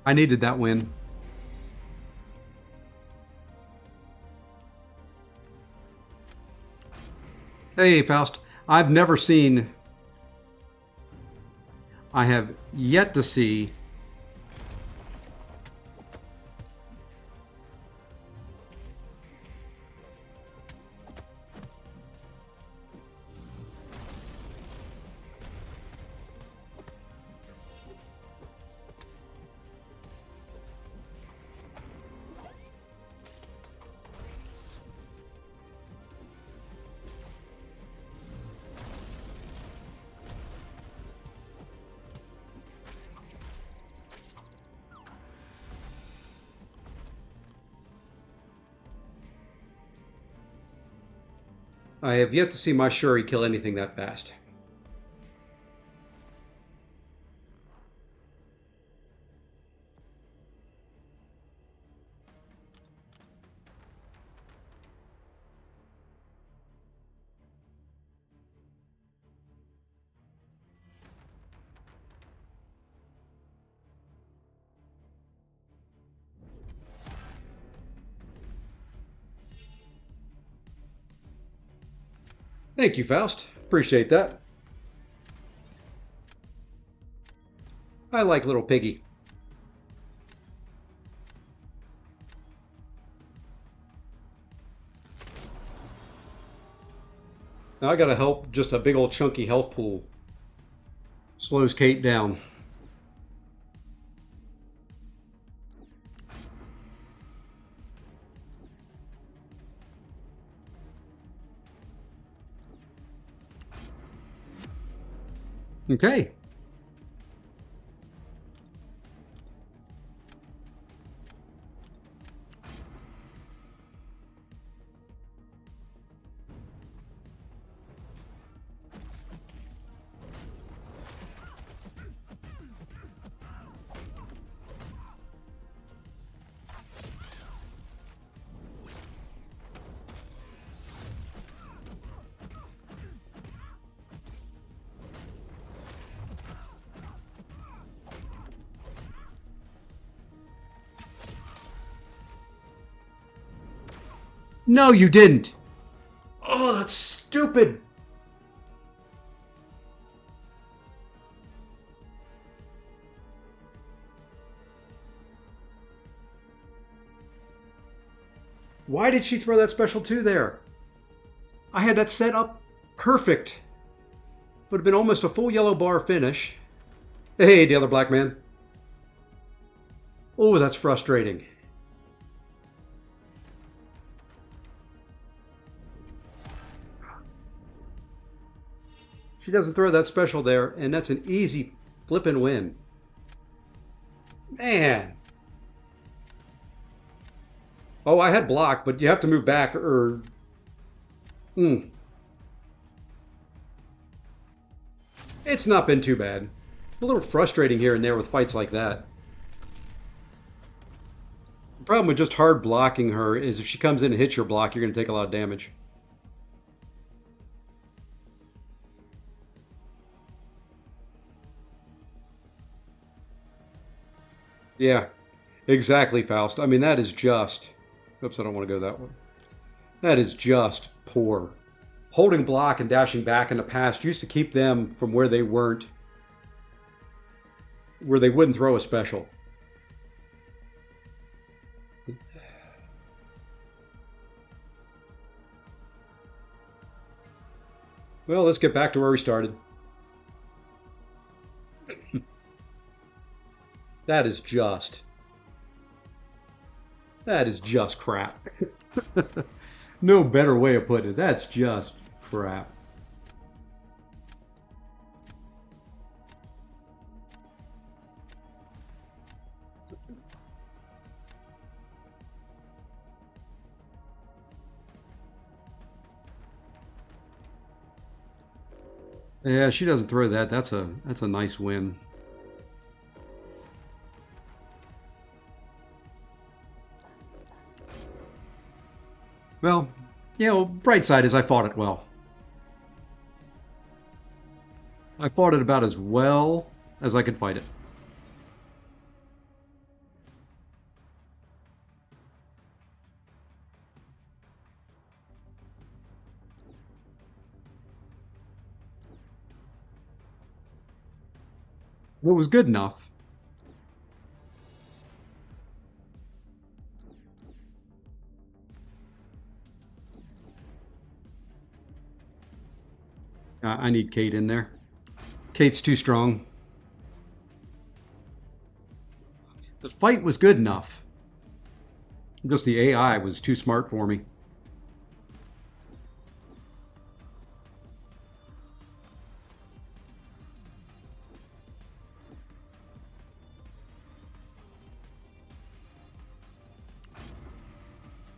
I needed that win. Hey, Faust. I have yet to see my Shuri kill anything that fast. Thank you, Faust. Appreciate that. I like little piggy. Now I gotta help just a big old chunky health pool. Slows Kate down. Okay. No, you didn't. Oh, that's stupid. Why did she throw that special 2 there? I had that set up perfect. Would have been almost a full yellow bar finish. Hey, the other black man. Oh, that's frustrating. She doesn't throw that special there, and that's an easy flippin' win. Man. Oh, I had block, but you have to move back or... It's not been too bad. A little frustrating here and there with fights like that. The problem with just hard blocking her is if she comes in and hits your block, you're going to take a lot of damage. Yeah, exactly, Faust. I mean, that is just... Oops, I don't want to go that way. That is just poor. Holding block and dashing back in the past used to keep them from where they weren't, where they wouldn't throw a special. Well, let's get back to where we started. That is just crap. No better way of putting it. That's just crap. Yeah, she doesn't throw that. That's a nice win. Well, you know, bright side is I fought it well. I fought it about as well as I could fight it. What was good enough. I need Kate in there. Kate's too strong. The fight was good enough. Just the AI was too smart for me.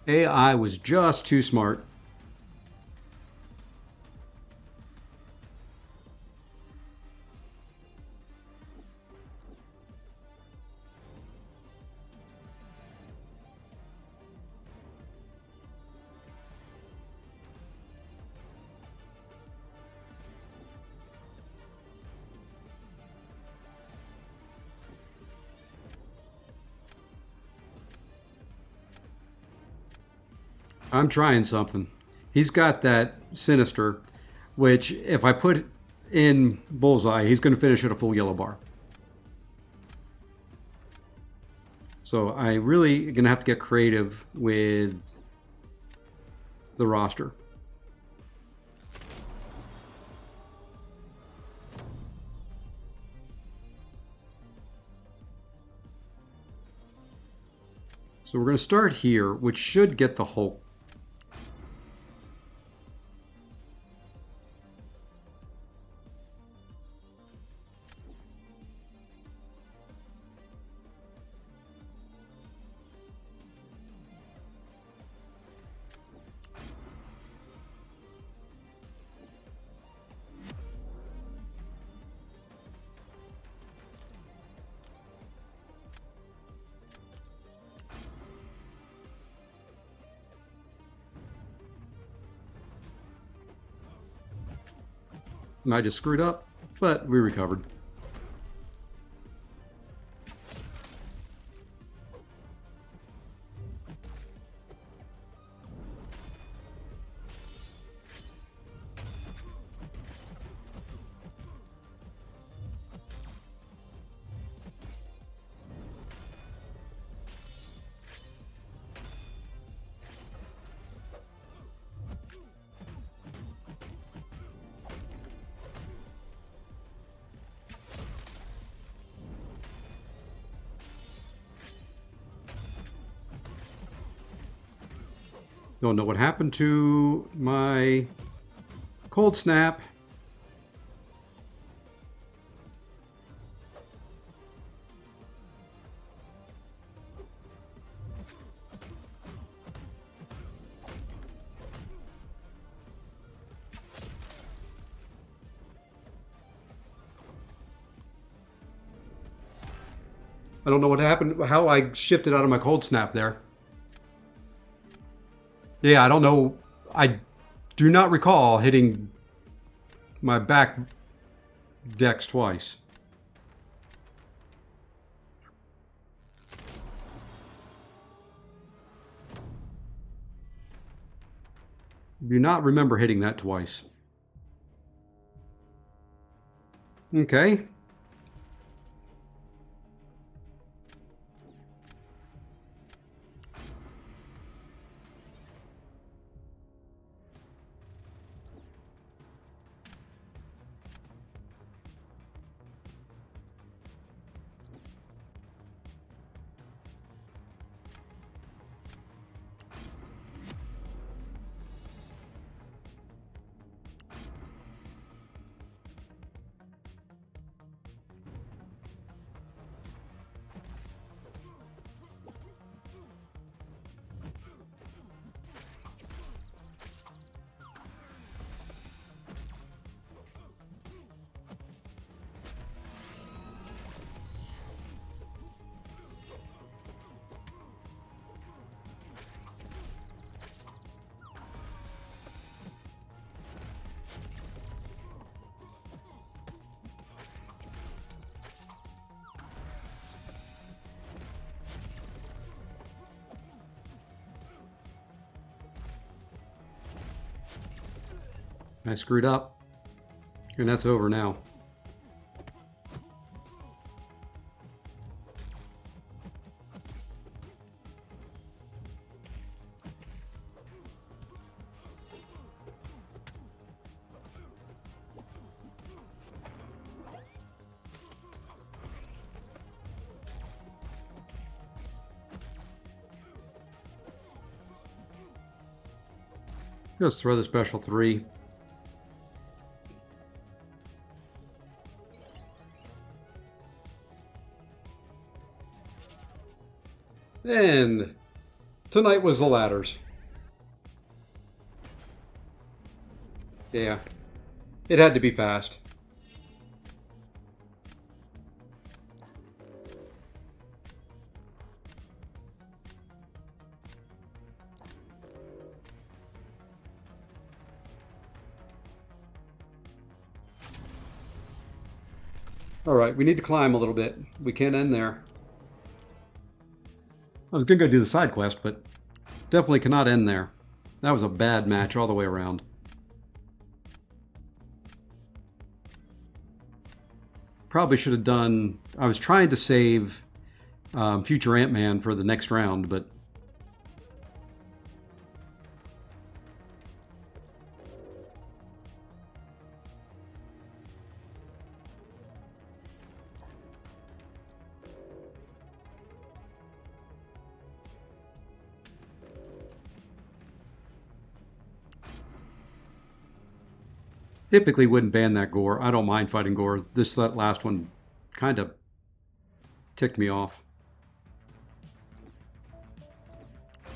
AI was just too smart. I'm trying something. He's got that Sinister, which if I put in Bullseye, he's going to finish at a full yellow bar. So I really going to have to get creative with the roster. So we're going to start here, which should get the Hulk. I just screwed up, but we recovered. Don't know what happened to my cold snap. I don't know what happened, how I shifted out of my cold snap there. Yeah, I don't know. I do not recall hitting my back decks twice. Do not remember hitting that twice. Okay. I screwed up, and that's over now. Just throw the special 3. And tonight was the ladders. Yeah, it had to be fast. All right, we need to climb a little bit. We can't end there. I was going to go do the side quest, but definitely cannot end there. That was a bad match all the way around. Probably should have done... I was trying to save future Ant-Man for the next round, but... Typically wouldn't ban that gore. I don't mind fighting gore. That last one kind of ticked me off.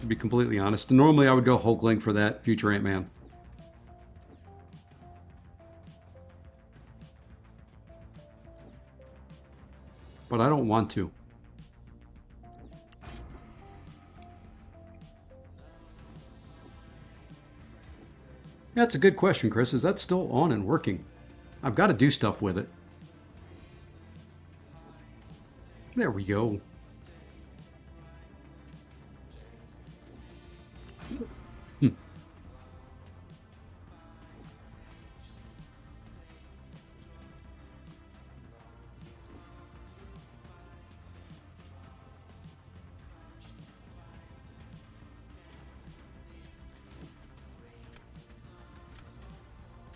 To be completely honest. Normally I would go Hulkling for that future Ant-Man. But I don't want to. That's a good question, Chris. Is that still on and working? I've got to do stuff with it. There we go.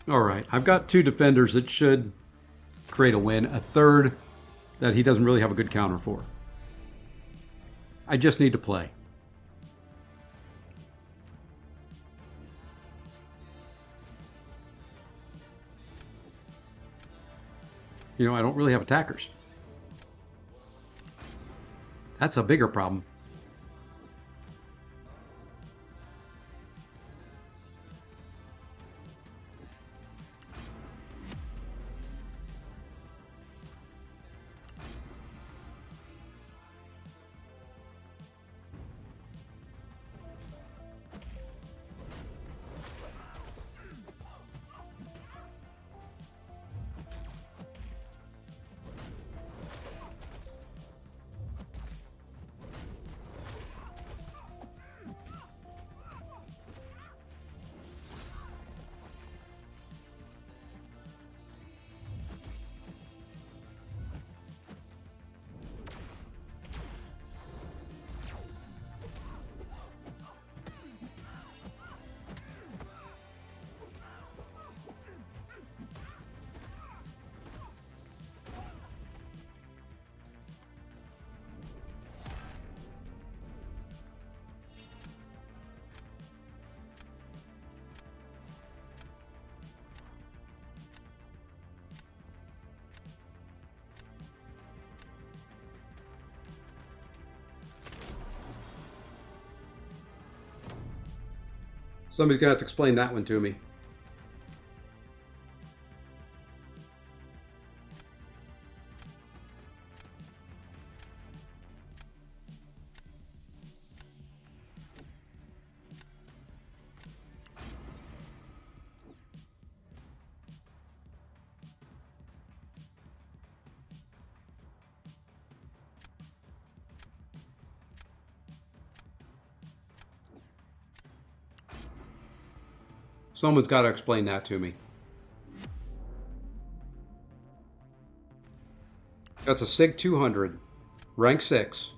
All right, I've got 2 defenders that should create a win. A third that he doesn't really have a good counter for. I just need to play. I don't really have attackers. That's a bigger problem. Somebody's gonna have to explain that one to me. Someone's got to explain that to me. That's a SIG 200, rank 6.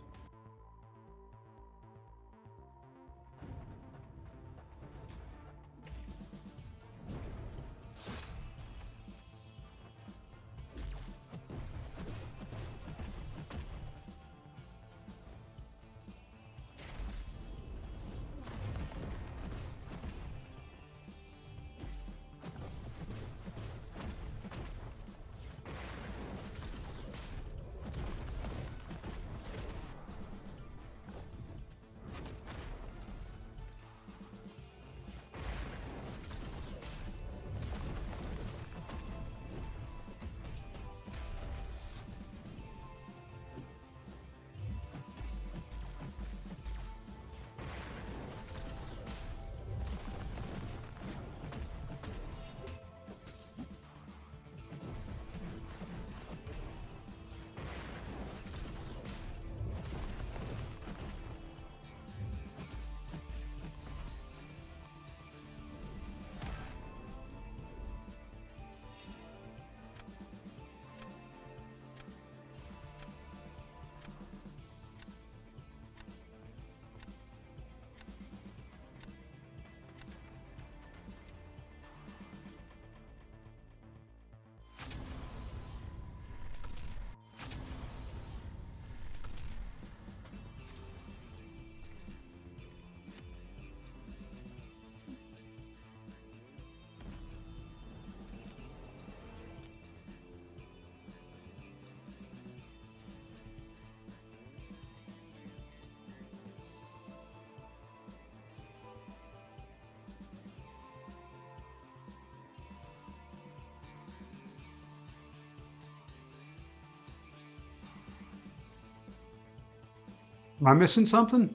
Am I missing something?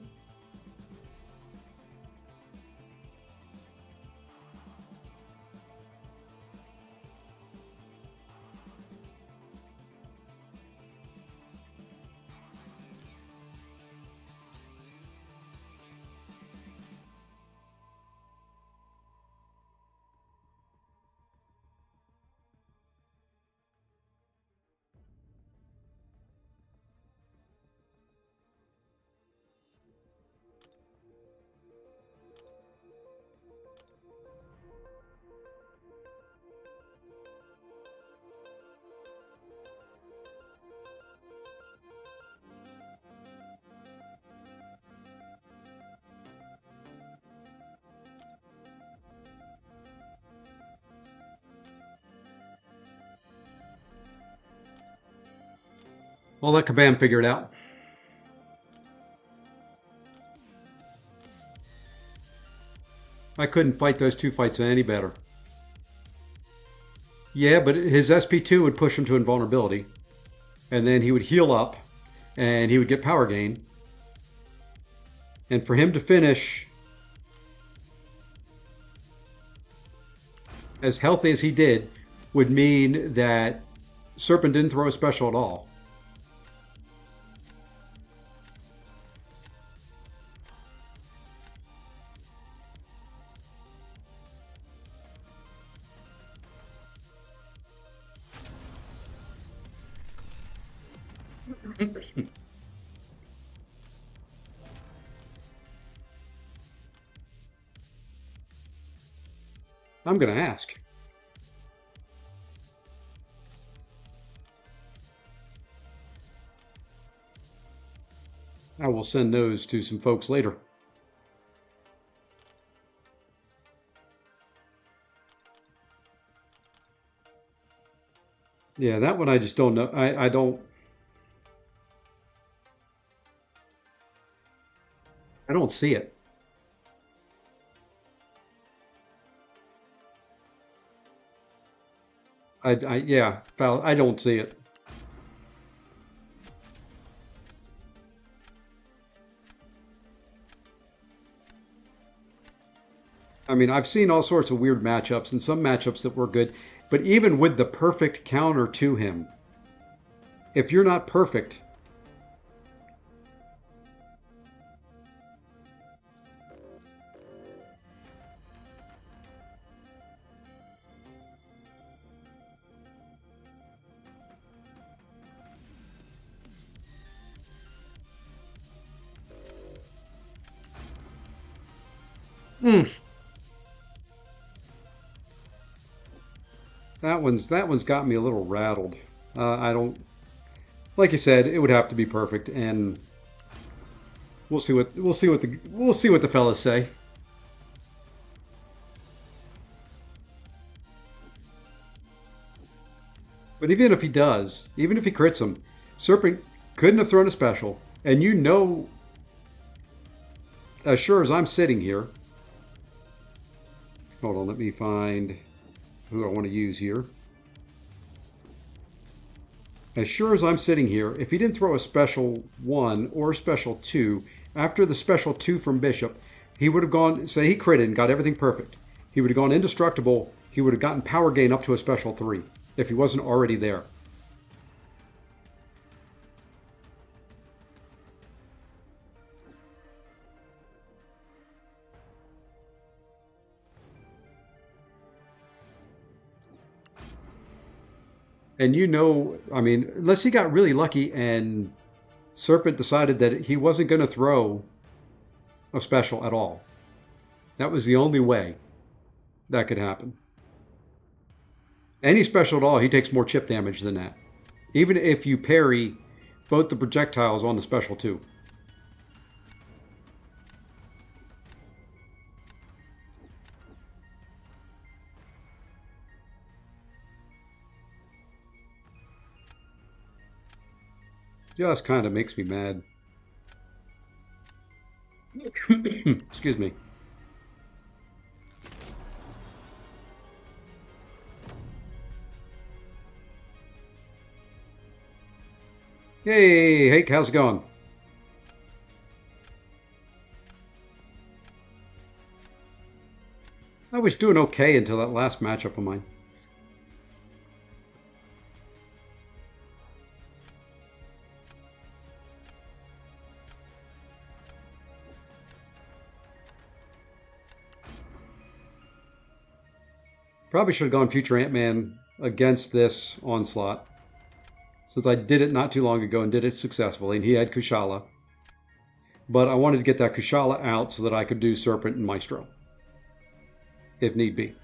I'll let Kabam figure it out. I couldn't fight those two fights any better. Yeah, but his SP2 would push him to invulnerability. And then he would heal up. And he would get power gain. And for him to finish as healthy as he did would mean that Serpent didn't throw a special at all. I'm going to ask. I will send those to some folks later. Yeah, that one I just don't know. I don't see it. Yeah, I don't see it. I mean, I've seen all sorts of weird matchups and some matchups that were good, but even with the perfect counter to him, if you're not perfect, mm, that one's got me a little rattled. I don't, like you said, it would have to be perfect, and we'll see what the fellas say. But even if he does, even if he crits him, Serpent couldn't have thrown a special, and you know, as sure as I'm sitting here. Hold on, let me find who I want to use here. As sure as I'm sitting here, if he didn't throw a special 1 or a special 2, after the special 2 from Bishop, he would have gone, say he critted and got everything perfect. He would have gone indestructible. He would have gotten power gain up to a special 3 if he wasn't already there. And you know, I mean, unless he got really lucky and Serpent decided that he wasn't going to throw a special at all. That was the only way that could happen. Any special at all, he takes more chip damage than that. Even if you parry both the projectiles on the special too. Just kind of makes me mad. Excuse me. Hey, Hake, how's it going? I was doing okay until that last matchup of mine. Probably should have gone Future Ant-Man against this onslaught, since I did it not too long ago and did it successfully, and he had Kushala. But I wanted to get that Kushala out so that I could do Serpent and Maestro, if need be.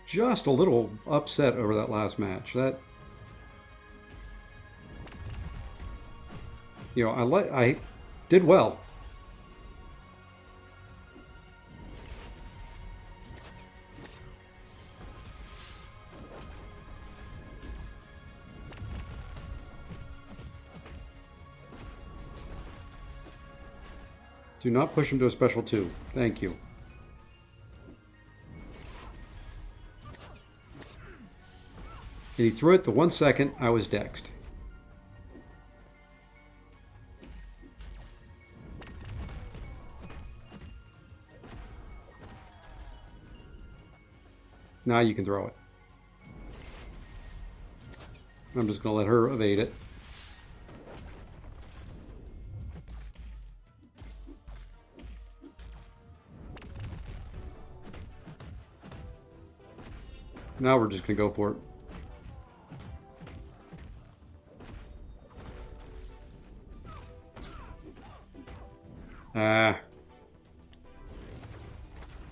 Just a little upset over that last match. That, you know, I did well. Do not push him to a special 2. Thank you. And he threw it the 1 second I was dexed. Now you can throw it. I'm just going to let her evade it. Now we're just going to go for it.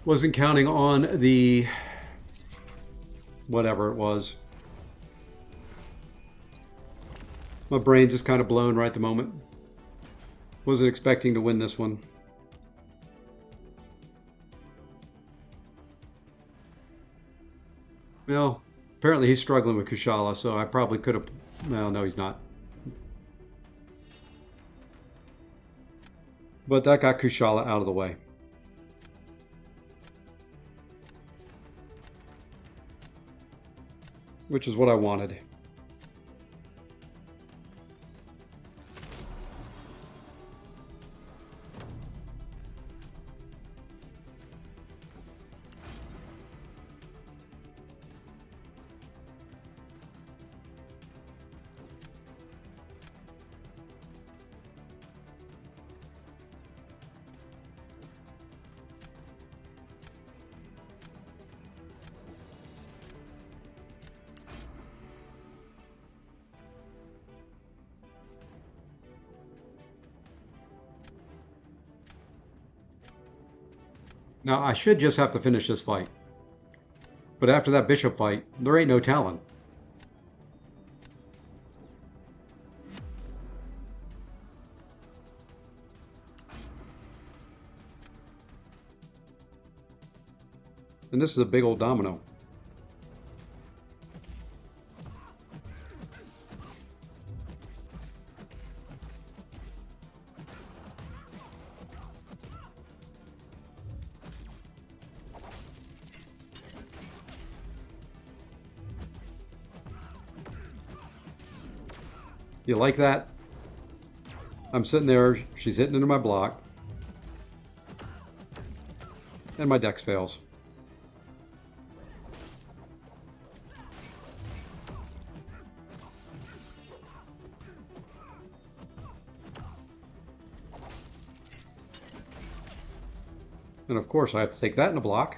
Wasn't counting on the whatever it was. My brain's just kind of blown right at the moment. Wasn't expecting to win this one. Well, apparently he's struggling with Kushala, so I probably could have... Well, no, he's not. But that got Kushala out of the way. Which is what I wanted. Now, I should just have to finish this fight. But after that bishop fight, there ain't no telling. And this is a big old domino. You like that? I'm sitting there, she's hitting into my block. And my dex fails. And of course I have to take that in a block.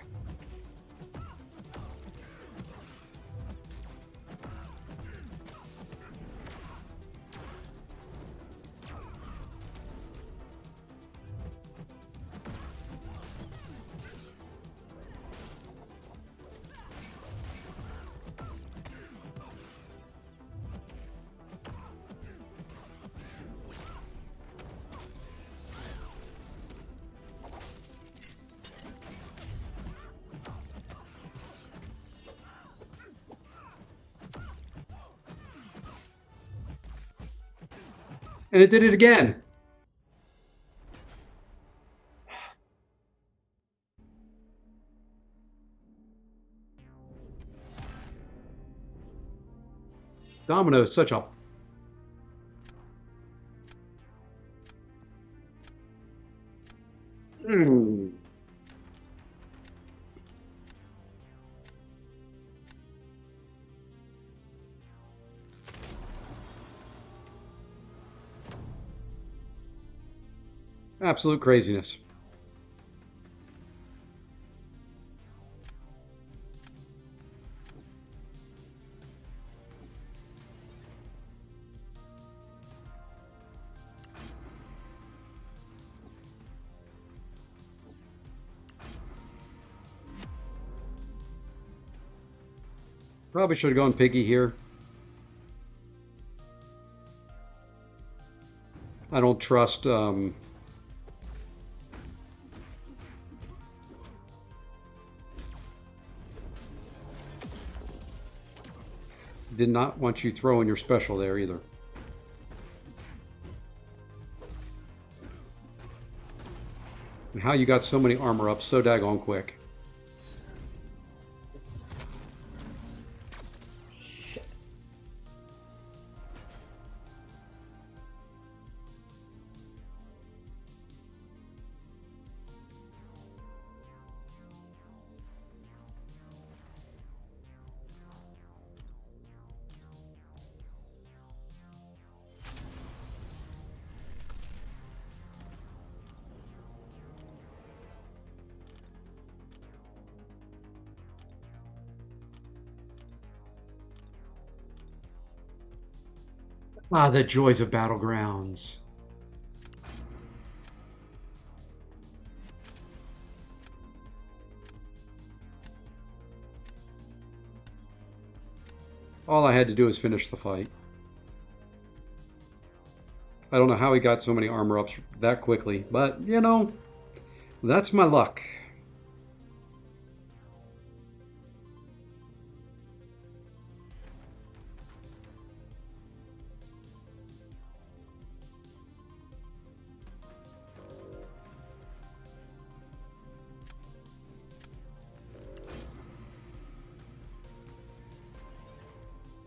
And it did it again. Domino is such a... Absolute craziness. Probably should have gone piggy here. I don't trust... Did not want you throwing your special there either. how you got so many armor ups so daggone quick. Ah, the joys of Battlegrounds. All I had to do was finish the fight. I don't know how he got so many armor ups that quickly, but you know, that's my luck.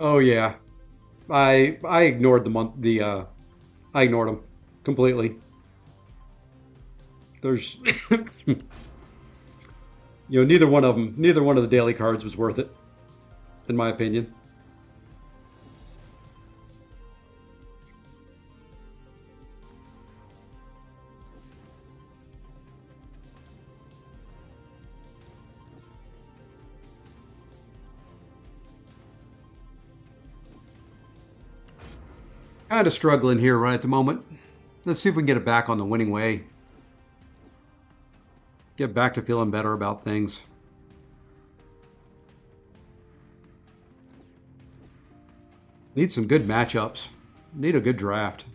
Oh yeah, I ignored the I ignored them completely. There's neither one of the daily cards was worth it, in my opinion. Kind of struggling here right at the moment. Let's see if we can get it back on the winning way. Get back to feeling better about things. Need some good matchups. Need a good draft.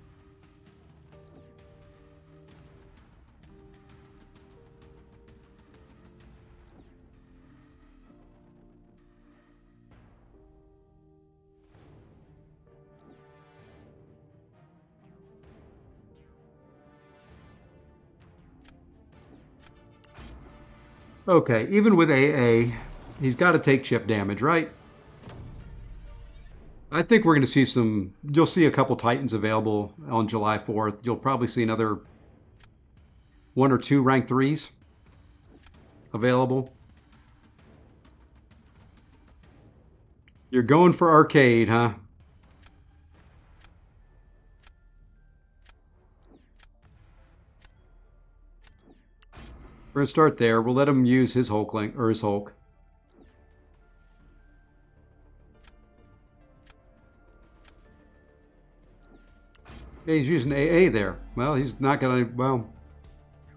Okay, even with AA, he's got to take chip damage, right? I think we're going to see you'll see a couple Titans available on July 4th. You'll probably see another one or two rank 3s available. You're going for arcade, huh? We're going to start there. We'll let him use his Hulkling, or his Hulk. Yeah, he's using AA there. Well, he's not going to... Well,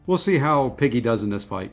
we'll see how Piggy does in this fight.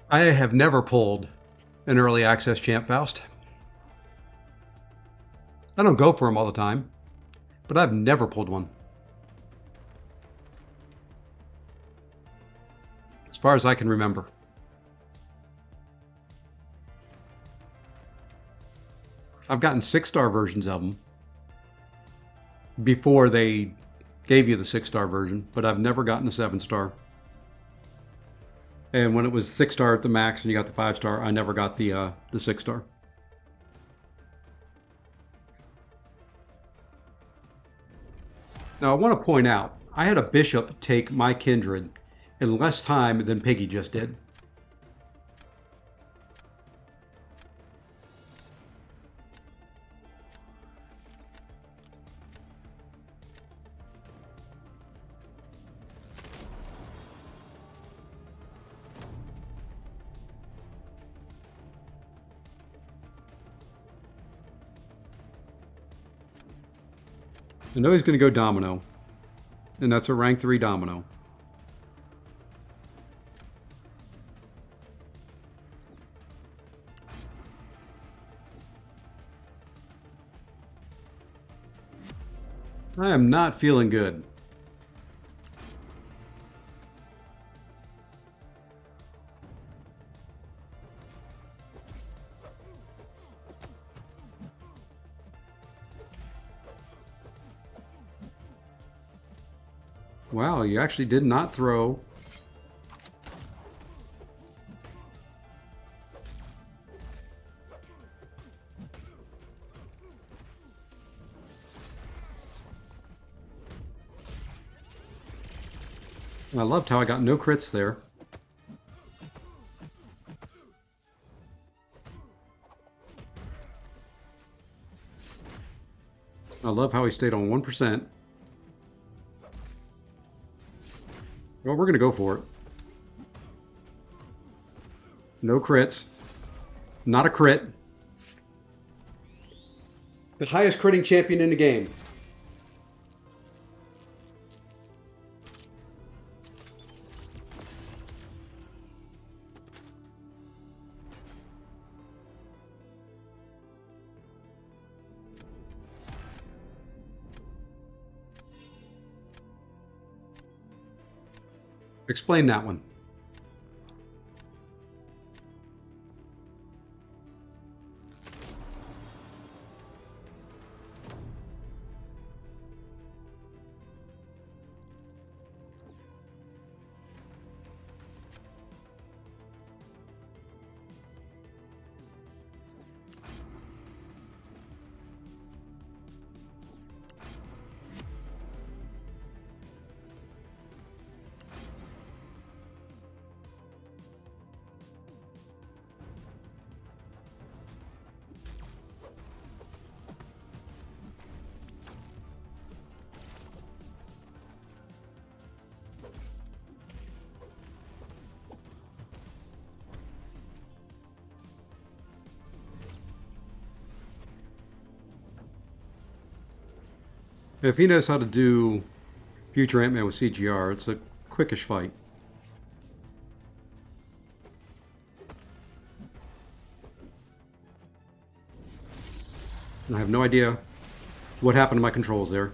I have never pulled an early access Champ Faust. I don't go for them all the time, but I've never pulled one. As far as I can remember. I've gotten 6-star versions of them before they gave you the 6-star version, but I've never gotten a 7-star. And when it was 6-star at the max and you got the 5-star, I never got the 6-star. Now I want to point out, I had a bishop take my kindred in less time than Piggy just did. I know he's going to go Domino, and that's a rank 3 Domino. I am not feeling good. Wow, you actually did not throw. I loved how I got no crits there. I love how he stayed on 1%. Well, we're going to go for it. No crits. Not a crit. The highest critting champion in the game. Explain that one. If he knows how to do Future Ant-Man with CGR, it's a quickish fight. And I have no idea what happened to my controls there.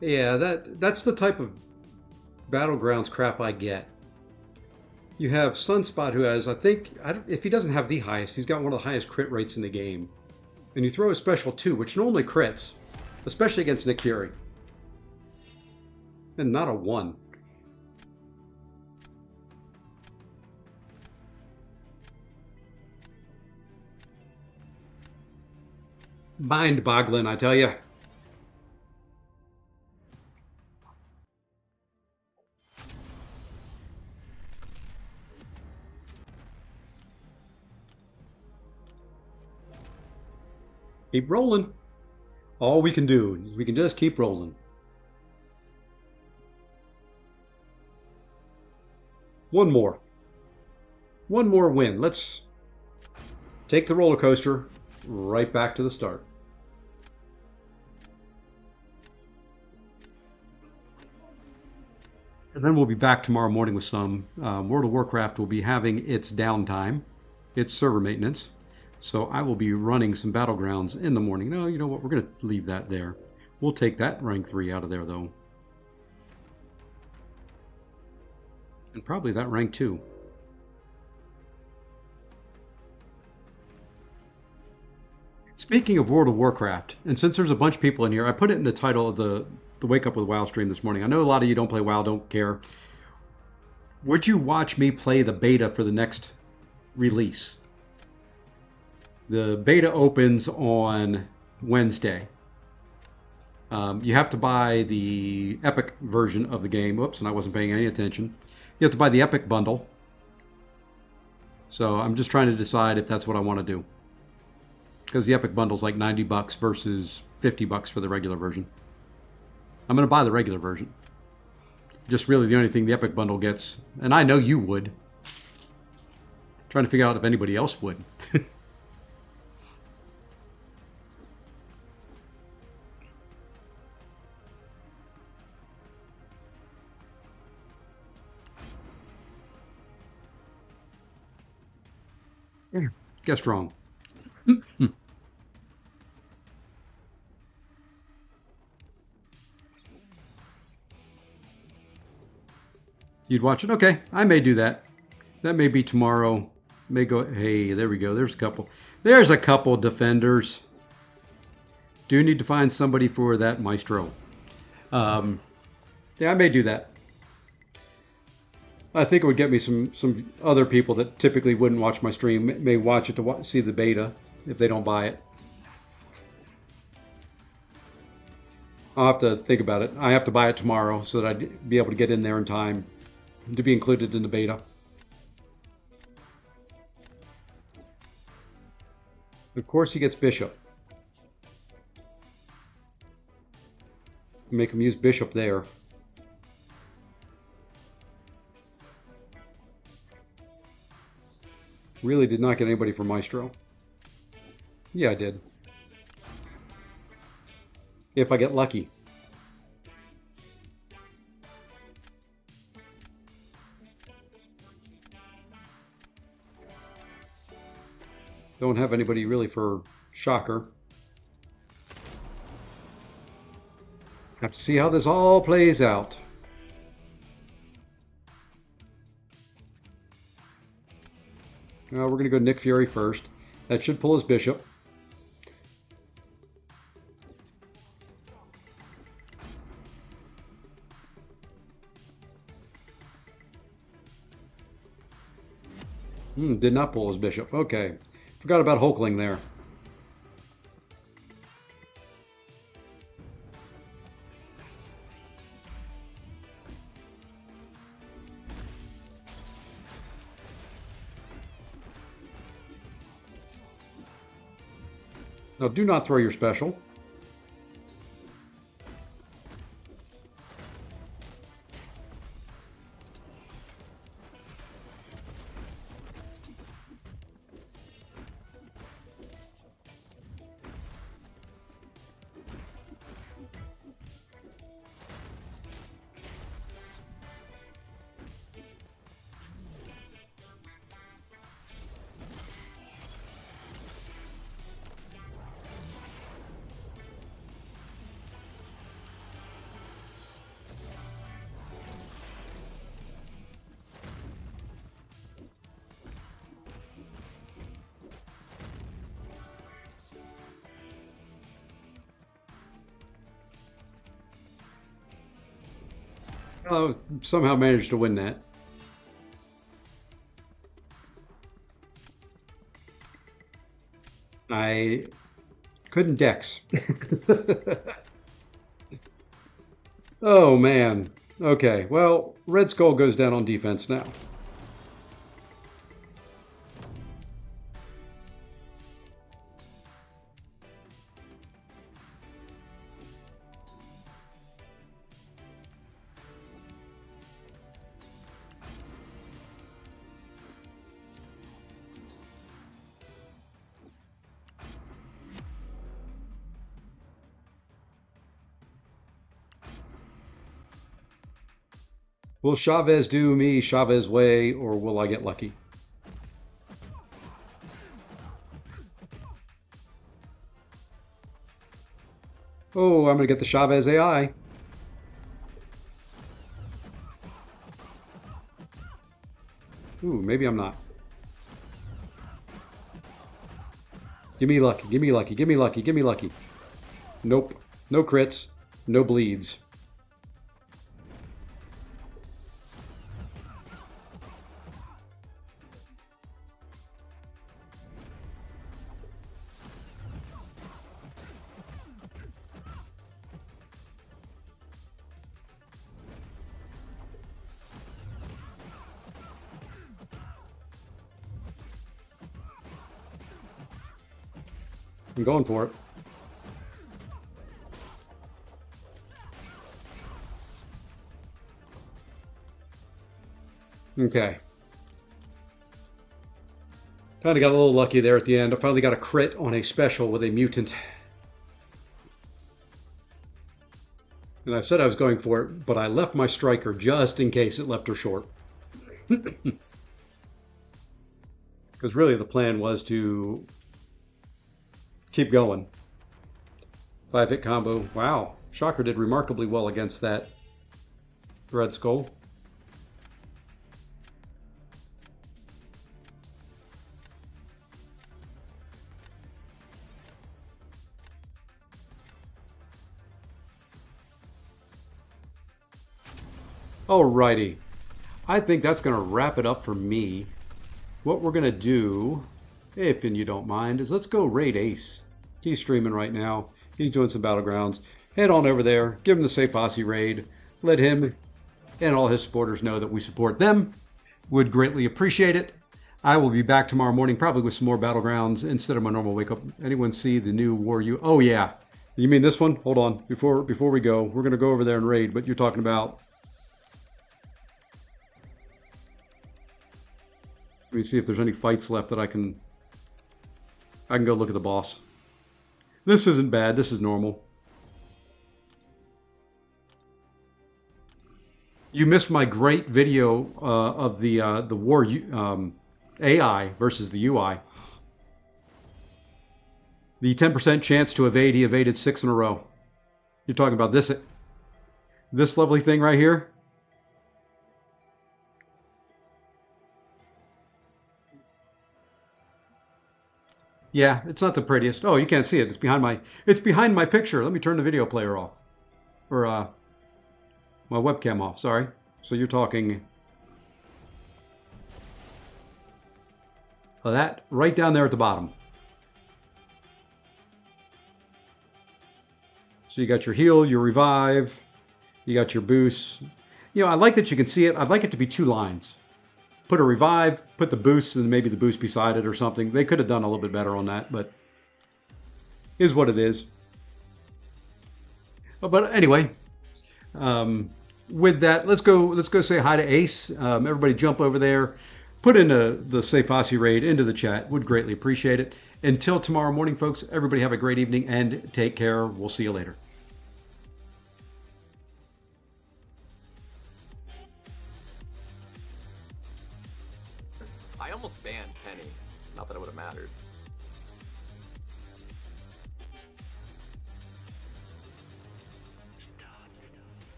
Yeah, that's the type of Battlegrounds crap I get. You have Sunspot, who has, I think, if he doesn't have the highest, he's got one of the highest crit rates in the game. And you throw a special 2, which normally crits, especially against Nick Fury. And not a 1. Mind-boggling, I tell you. Keep rolling. All we can do, we can just keep rolling. One more. One more win. Let's take the roller coaster right back to the start. And then we'll be back tomorrow morning with some. World of Warcraft will be having its downtime, its server maintenance. So I will be running some Battlegrounds in the morning. No, you know what? We're going to leave that there. We'll take that rank 3 out of there, though. And probably that rank 2. Speaking of World of Warcraft, and since there's a bunch of people in here, I put it in the title of the Wake Up with WoW stream this morning. I know a lot of you don't play WoW, don't care. Would you watch me play the beta for the next release? The beta opens on Wednesday. You have to buy the Epic version of the game. Oops, and I wasn't paying any attention. You have to buy the Epic bundle. So I'm just trying to decide if that's what I want to do. Because the Epic Bundle's like $90 versus $50 for the regular version. I'm going to buy the regular version. Just really the only thing the Epic Bundle gets, and I know you would. Trying to figure out if anybody else would. Guessed wrong. You'd watch it? Okay, I may do that. That may be tomorrow. May go. Hey, there we go. There's a couple. There's a couple defenders. Do need to find somebody for that maestro. Yeah, I may do that. I think it would get me some other people that typically wouldn't watch my stream may watch it to see the beta if they don't buy it. I'll have to think about it. I have to buy it tomorrow so that I'd be able to get in there in time to be included in the beta. Of course he gets Bishop. Make him use Bishop there. Really did not get anybody for Maestro. Yeah, I did. If I get lucky. Don't have anybody really for Shocker. Have to see how this all plays out. We're going to go Nick Fury first. That should pull his Bishop. Did not pull his Bishop. Okay. Forgot about Hulkling there. Now, do not throw your special. Oh, somehow managed to win that. I couldn't dex. Oh, man. Okay, well, Red Skull goes down on defense now. Will Chavez do me Chavez way, or will I get lucky? Oh, I'm going to get the Chavez AI. Ooh, maybe I'm not. Give me lucky, give me lucky, give me lucky, give me lucky. Nope. No crits, no bleeds. I'm going for it. Okay. Kind of got a little lucky there at the end. I finally got a crit on a special with a mutant. And I said I was going for it, but I left my striker just in case it left her short. Because really the plan was to keep going. 5-hit combo. Wow. Shocker did remarkably well against that Red Skull. Alrighty. I think that's going to wrap it up for me. What we're going to do, if you don't mind, is let's go raid Ace. He's streaming right now. He's doing some Battlegrounds. Head on over there. Give him the Safe Aussie raid. Let him and all his supporters know that we support them. Would greatly appreciate it. I will be back tomorrow morning, probably with some more Battlegrounds instead of my normal wake up. Anyone see the new War U? Oh, yeah. You mean this one? Hold on. Before we go, we're going to go over there and raid, but you're talking about... Let me see if there's any fights left that I can go look at the boss. This isn't bad. This is normal. You missed my great video of the war AI versus the UI. The 10% chance to evade. He evaded 6 in a row. You're talking about this lovely thing right here. Yeah, it's not the prettiest. Oh, you can't see it. It's behind my picture. Let me turn the video player off. Or my webcam off, sorry. So you're talking that right down there at the bottom. So you got your heal, your revive, you got your boost. You know, I like that you can see it. I'd like it to be 2 lines. Put a revive, put the boost, and maybe the boost beside it or something. They could have done a little bit better on that, but is what it is. But anyway, with that, let's go say hi to Ace. Everybody jump over there. Put in the Safe Aussie raid into the chat. Would greatly appreciate it. Until tomorrow morning, folks, everybody have a great evening and take care. We'll see you later. I almost banned Penny. Not that it would have mattered.